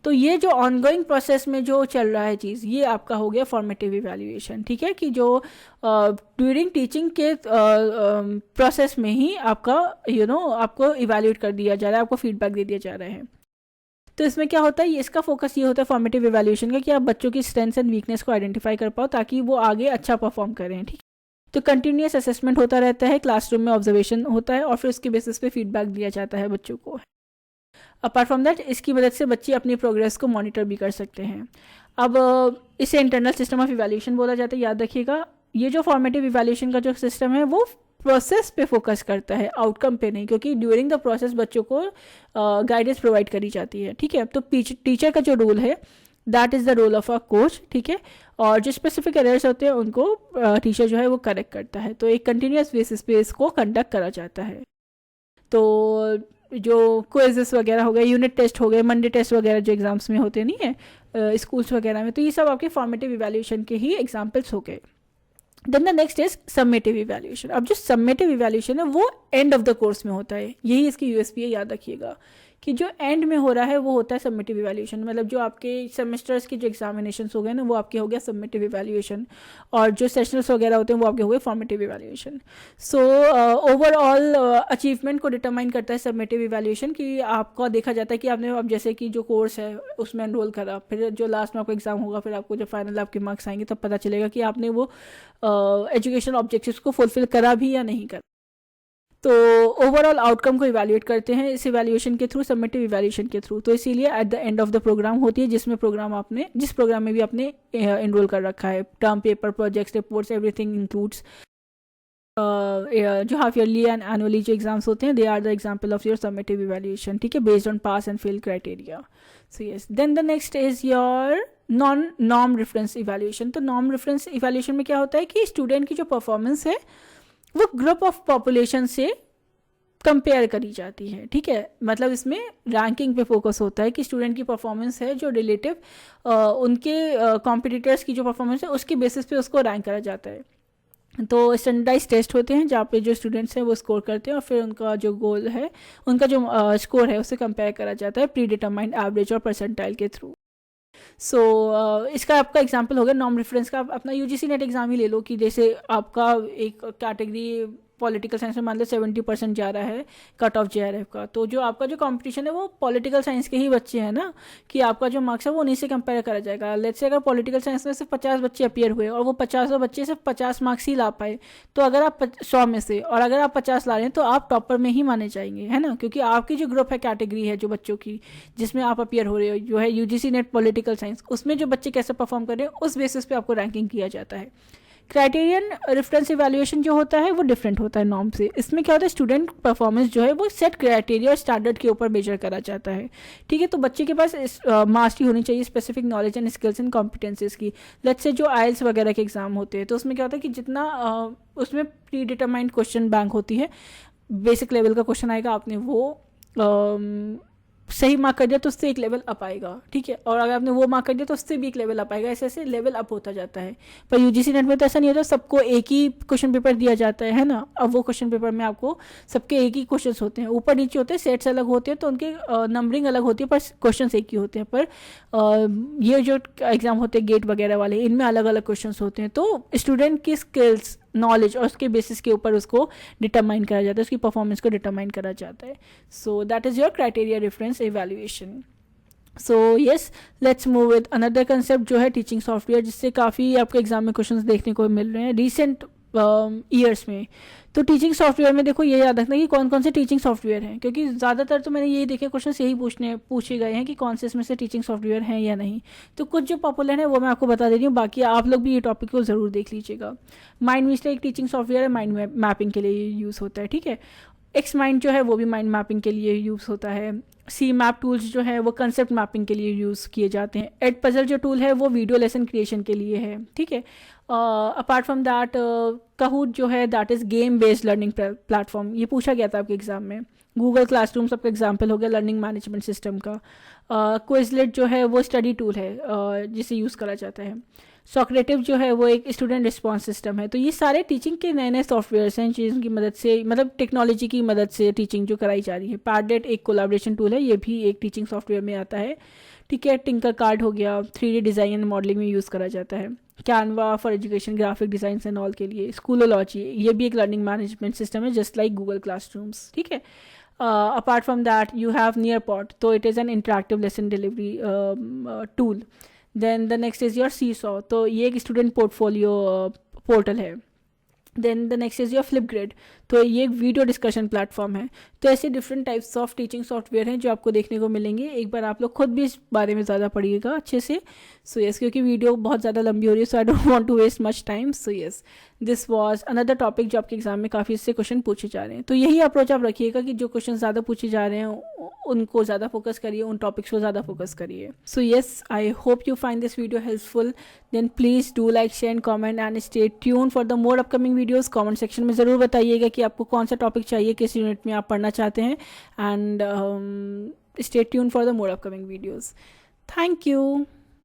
तो ये जो ऑनगोइंग प्रोसेस में जो चल रहा है चीज़, ये आपका हो गया फॉर्मेटिव इवैल्यूएशन, ठीक है। कि जो ड्यूरिंग टीचिंग के प्रोसेस में ही आपका आपको इवैल्यूएट कर दिया जा रहा है, आपको फीडबैक दे दिया जा रहा है। तो इसमें क्या होता है, इसका फोकस ये होता है फॉर्मेटिव इवैल्यूएशन का कि आप बच्चों की स्ट्रेंथ्स एंड वीकनेस को आइडेंटिफाई कर पाओ ताकि वो आगे अच्छा परफॉर्म करें, ठीक है। तो कंटिन्यूस असेसमेंट होता रहता है, क्लासरूम में ऑब्जर्वेशन होता है और फिर उसके बेसिस पे फीडबैक दिया जाता है बच्चों को। अपार्ट फ्रॉम दैट इसकी मदद से बच्चे अपनी प्रोग्रेस को मॉनिटर भी कर सकते हैं। अब इसे इंटरनल सिस्टम ऑफ इवैल्यूएशन बोला जाता है। याद रखिएगा, ये जो फॉर्मेटिव इवैल्यूएशन का जो सिस्टम है वो प्रोसेस पे फोकस करता है, आउटकम पे नहीं, क्योंकि ड्यूरिंग द प्रोसेस बच्चों को गाइडेंस प्रोवाइड करी जाती है, ठीक है। तो टीचर का जो रोल है that is the role of a coach, ठीक है। और जो स्पेसिफिक एरर्स होते हैं उनको टीचर जो है वो करेक्ट करता है। तो एक कंटिन्यूस बेसिस पे इसको कंडक्ट करा जाता है। तो जो क्विज़ेस वगैरह हो गए, यूनिट टेस्ट हो गए, मंडे टेस्ट वगैरह जो एग्जाम्स में होते नहीं है स्कूल्स वगैरह में, तो ये सब आपके फॉर्मेटिव इवैल्यूएशन के ही एग्जाम्पल्स हो गए। Then the next is summative evaluation. अब जो सबमेटिव इवैल्यूएशन है वो एंड ऑफ द कोर्स में होता है, यही इसकी यूएसपी है, याद रखिएगा कि जो एंड में हो रहा है वो होता है सबमेटिव इवैल्यूएशन। मतलब जो आपके सेमेस्टर्स के जो एग्जामिनेशंस हो गए ना वो आपके हो गया सबमेटिव इवैल्यूएशन, और जो सेशनल्स वगैरह होते हैं वो आपके हो गए formative evaluation. So overall achievement को डिटरमाइन करता है सबमेटिव इवैल्यूएशन, कि आपका देखा जाता है कि आपने अब जैसे कि जो कोर्स है उसमें एनरोल करा, फिर जो लास्ट में आपका एग्जाम होगा, फिर आपको जब फाइनल आपके मार्क्स आएंगे तब पता चलेगा कि आपने वो एजुकेशन ऑब्जेक्टिव्स को फुलफिल करा भी या नहीं करा। तो ओवरऑल आउटकम को इवैल्यूएट करते हैं इस इवैल्यूएशन के थ्रू, सबमेटिव इवैल्यूएशन के थ्रू। तो इसीलिए at the end of the program होती है, जिस प्रोग्राम में भी आपने एनरोल कर रखा है। Term paper, projects, reports, everything includes. जो हाफ ईयरली एंड एनुअली जो एग्जाम्स होते हैं, they are the example of your summative evaluation, ठीक है, based on pass and fail criteria. So yes, then the next is your norm reference evaluation. तो norm reference evaluation में क्या होता है कि स्टूडेंट की जो परफॉर्मेंस है वो ग्रुप ऑफ पॉपुलेशन से कंपेयर करी जाती है, ठीक है। मतलब इसमें रैंकिंग पे फोकस होता है कि स्टूडेंट की परफॉर्मेंस है जो रिलेटिव उनके कॉम्पिटिटर्स की जो परफॉर्मेंस है उसके बेसिस पे उसको रैंक करा जाता है। तो स्टैंडर्डाइज टेस्ट होते हैं जहाँ पे जो स्टूडेंट्स हैं वो स्कोर करते हैं, और फिर उनका जो गोल है, उनका जो स्कोर है उससे कंपेयर करा जाता है प्री डिटरमाइंड एवरेज और परसेंटाइल के थ्रू। सो इसका आपका एग्जांपल होगा नॉर्म रेफरेंस का। अपना यूजीसी नेट एग्जाम ही ले लो कि जैसे आपका एक कैटेगरी पॉलिटिकल साइंस में मान लो 70% जा रहा है कट ऑफ जेआरएफ का, तो जो आपका जो कंपटीशन है वो पॉलिटिकल साइंस के ही बच्चे हैं ना, कि आपका जो मार्क्स है वो उन्हीं से कंपेयर करा जाएगा। लेट्स से अगर पॉलिटिकल साइंस में सिर्फ 50 बच्चे अपीयर हुए और वो 50 बच्चे सिर्फ 50 मार्क्स ही ला पाए, तो अगर आप 100 में से, और अगर आप 50 ला रहे हैं तो आप टॉपर में ही माने जाएंगे, है ना, क्योंकि आपकी जो ग्रुप है, कैटेगरी है जो बच्चों की जिसमें आप अपीयर हो रहे हो, जो है यूजीसी नेट पॉलिटिकल साइंस, उसमें जो बच्चे कैसे परफॉर्म कर रहे हैं उस बेसिस पे आपको रैंकिंग किया जाता है। क्राइटेरियन रेफरेंस इवैल्यूएशन जो होता है वो डिफरेंट होता है नॉर्म से। इसमें क्या होता है, स्टूडेंट परफॉर्मेंस जो है वो सेट क्राइटेरिया और स्टैंडर्ड के ऊपर मेजर करा जाता है, ठीक है। तो बच्चे के पास मास्टरी होनी चाहिए specific knowledge and skills and competencies की। लेट्स से जो आइल्स वगैरह के एग्जाम होते हैं तो उसमें क्या होता है कि जितना उसमें प्री डिटरमाइंड क्वेश्चन बैंक होती है, बेसिक लेवल का क्वेश्चन आएगा, आपने वो सही मार्क कर दिया तो उससे एक लेवल अप आएगा, ठीक है, और अगर आपने वो मार्क कर दिया तो उससे भी एक लेवल अप आएगा, ऐसे ऐसे लेवल अप होता जाता है। पर यूजीसी नेट में तो ऐसा नहीं होता, सबको एक ही क्वेश्चन पेपर दिया जाता है ना। अब वो क्वेश्चन पेपर में आपको सबके एक ही क्वेश्चन होते हैं, ऊपर नीचे होते हैं, सेट्स अलग होते हैं, तो उनके नंबरिंग अलग होती है, पर क्वेश्चन एक ही होते हैं। पर ये जो एग्जाम होते हैं गेट वगैरह वाले, इनमें अलग अलग क्वेश्चन होते हैं। तो स्टूडेंट की स्किल्स, नॉलेज और उसके बेसिस के ऊपर उसको डिटरमाइन करा जाता है, उसकी परफॉर्मेंस को डिटरमाइन करा जाता है। So that is your criteria reference evaluation. So yes, let's move with another concept जो है टीचिंग सॉफ्टवेयर, जिससे काफ़ी आपको एग्जाम में क्वेश्चंस देखने को मिल रहे हैं रिसेंट ईयर्स में। तो टीचिंग सॉफ्टवेयर में देखो, ये याद रखना कि कौन कौन से टीचिंग सॉफ्टवेयर हैं, क्योंकि ज़्यादातर तो मैंने यही देखे क्वेश्चन यही पूछे गए हैं कि कौन से इसमें से टीचिंग सॉफ्टवेयर हैं या नहीं। तो कुछ जो पॉपुलर है वो मैं आपको बता दे रही हूँ, बाकी आप लोग भी ये टॉपिक को ज़रूर देख लीजिएगा। माइंड मिस्टर एक टीचिंग सॉफ्टवेयर है, माइंड मैपिंग के लिए यूज़ होता है, ठीक है। एक्स माइंड जो है वो भी माइंड मैपिंग के लिए यूज़ होता है। सी मैप टूल्स जो है वो कंसेप्ट मैपिंग के लिए यूज़ किए जाते हैं। एड पजल जो टूल है वो वीडियो लेसन क्रिएशन के लिए है, ठीक है। अपार्ट फ्रॉम दैट कहूट जो है that is game based learning platform, ये पूछा गया था आपके एग्जाम में। गूगल क्लासरूम सबका एग्जाम्पल हो गया लर्निंग मैनेजमेंट सिस्टम का। क्विजलेट जो है वो स्टडी टूल है जिसे यूज़ करा जाता है। सॉक्रेटिव जो है वो एक स्टूडेंट रिस्पॉन्स सिस्टम है। तो ये सारे टीचिंग के नए नए सॉफ्टवेयर्स हैं जिनकी मदद से, मतलब टेक्नोलॉजी की मदद से टीचिंग जो कराई जा रही है। पैडलेट एक कोलैबोरेशन टूल है, ये भी एक टीचिंग सॉफ्टवेयर में आता है, ठीक है। टिंकर कार्ड हो गया, 3D डिज़ाइन एंड मॉडलिंग में यूज़ करा जाता है। Canva for education, graphic design and all के लिए। स्कूलोलॉजी ये भी एक लर्निंग मैनेजमेंट सिस्टम है जस्ट लाइक गूगल क्लासरूम्स, ठीक है। Apart from that you have Nearpod, तो it is an interactive lesson delivery tool. Then the next is your Seesaw, तो ये एक स्टूडेंट पोर्टफोलियो पोर्टल है। Then the next is your Flipgrid, तो ये एक वीडियो डिस्कशन प्लेटफॉर्म है। तो ऐसे different types of teaching software हैं जो आपको देखने को मिलेंगे। एक बार आप लोग खुद भी इस बारे में ज़्यादा पढ़िएगा अच्छे से। सो यस, क्योंकि वीडियो बहुत ज़्यादा लंबी हो रही है, so I don't want to waste much time. So yes, this was another topic जो आपके एग्जाम में काफ़ी इससे क्वेश्चन पूछे जा रहे हैं। तो यही अप्रोच आप रखिएगा कि जो क्वेश्चन ज़्यादा पूछे जा रहे हैं उनको ज़्यादा फोकस करिए, उन टॉपिक्स को ज़्यादा फोकस करिए. So yes, I hope you find this video helpful. Then please do like, share and comment and stay tune for the more upcoming videos. Comment section में ज़रूर बताइएगा कि आपको कौन सा टॉपिक चाहिए, किस यूनिट में आप पढ़ना चाहते हैं. And stay tuned for the more upcoming videos. Thank you.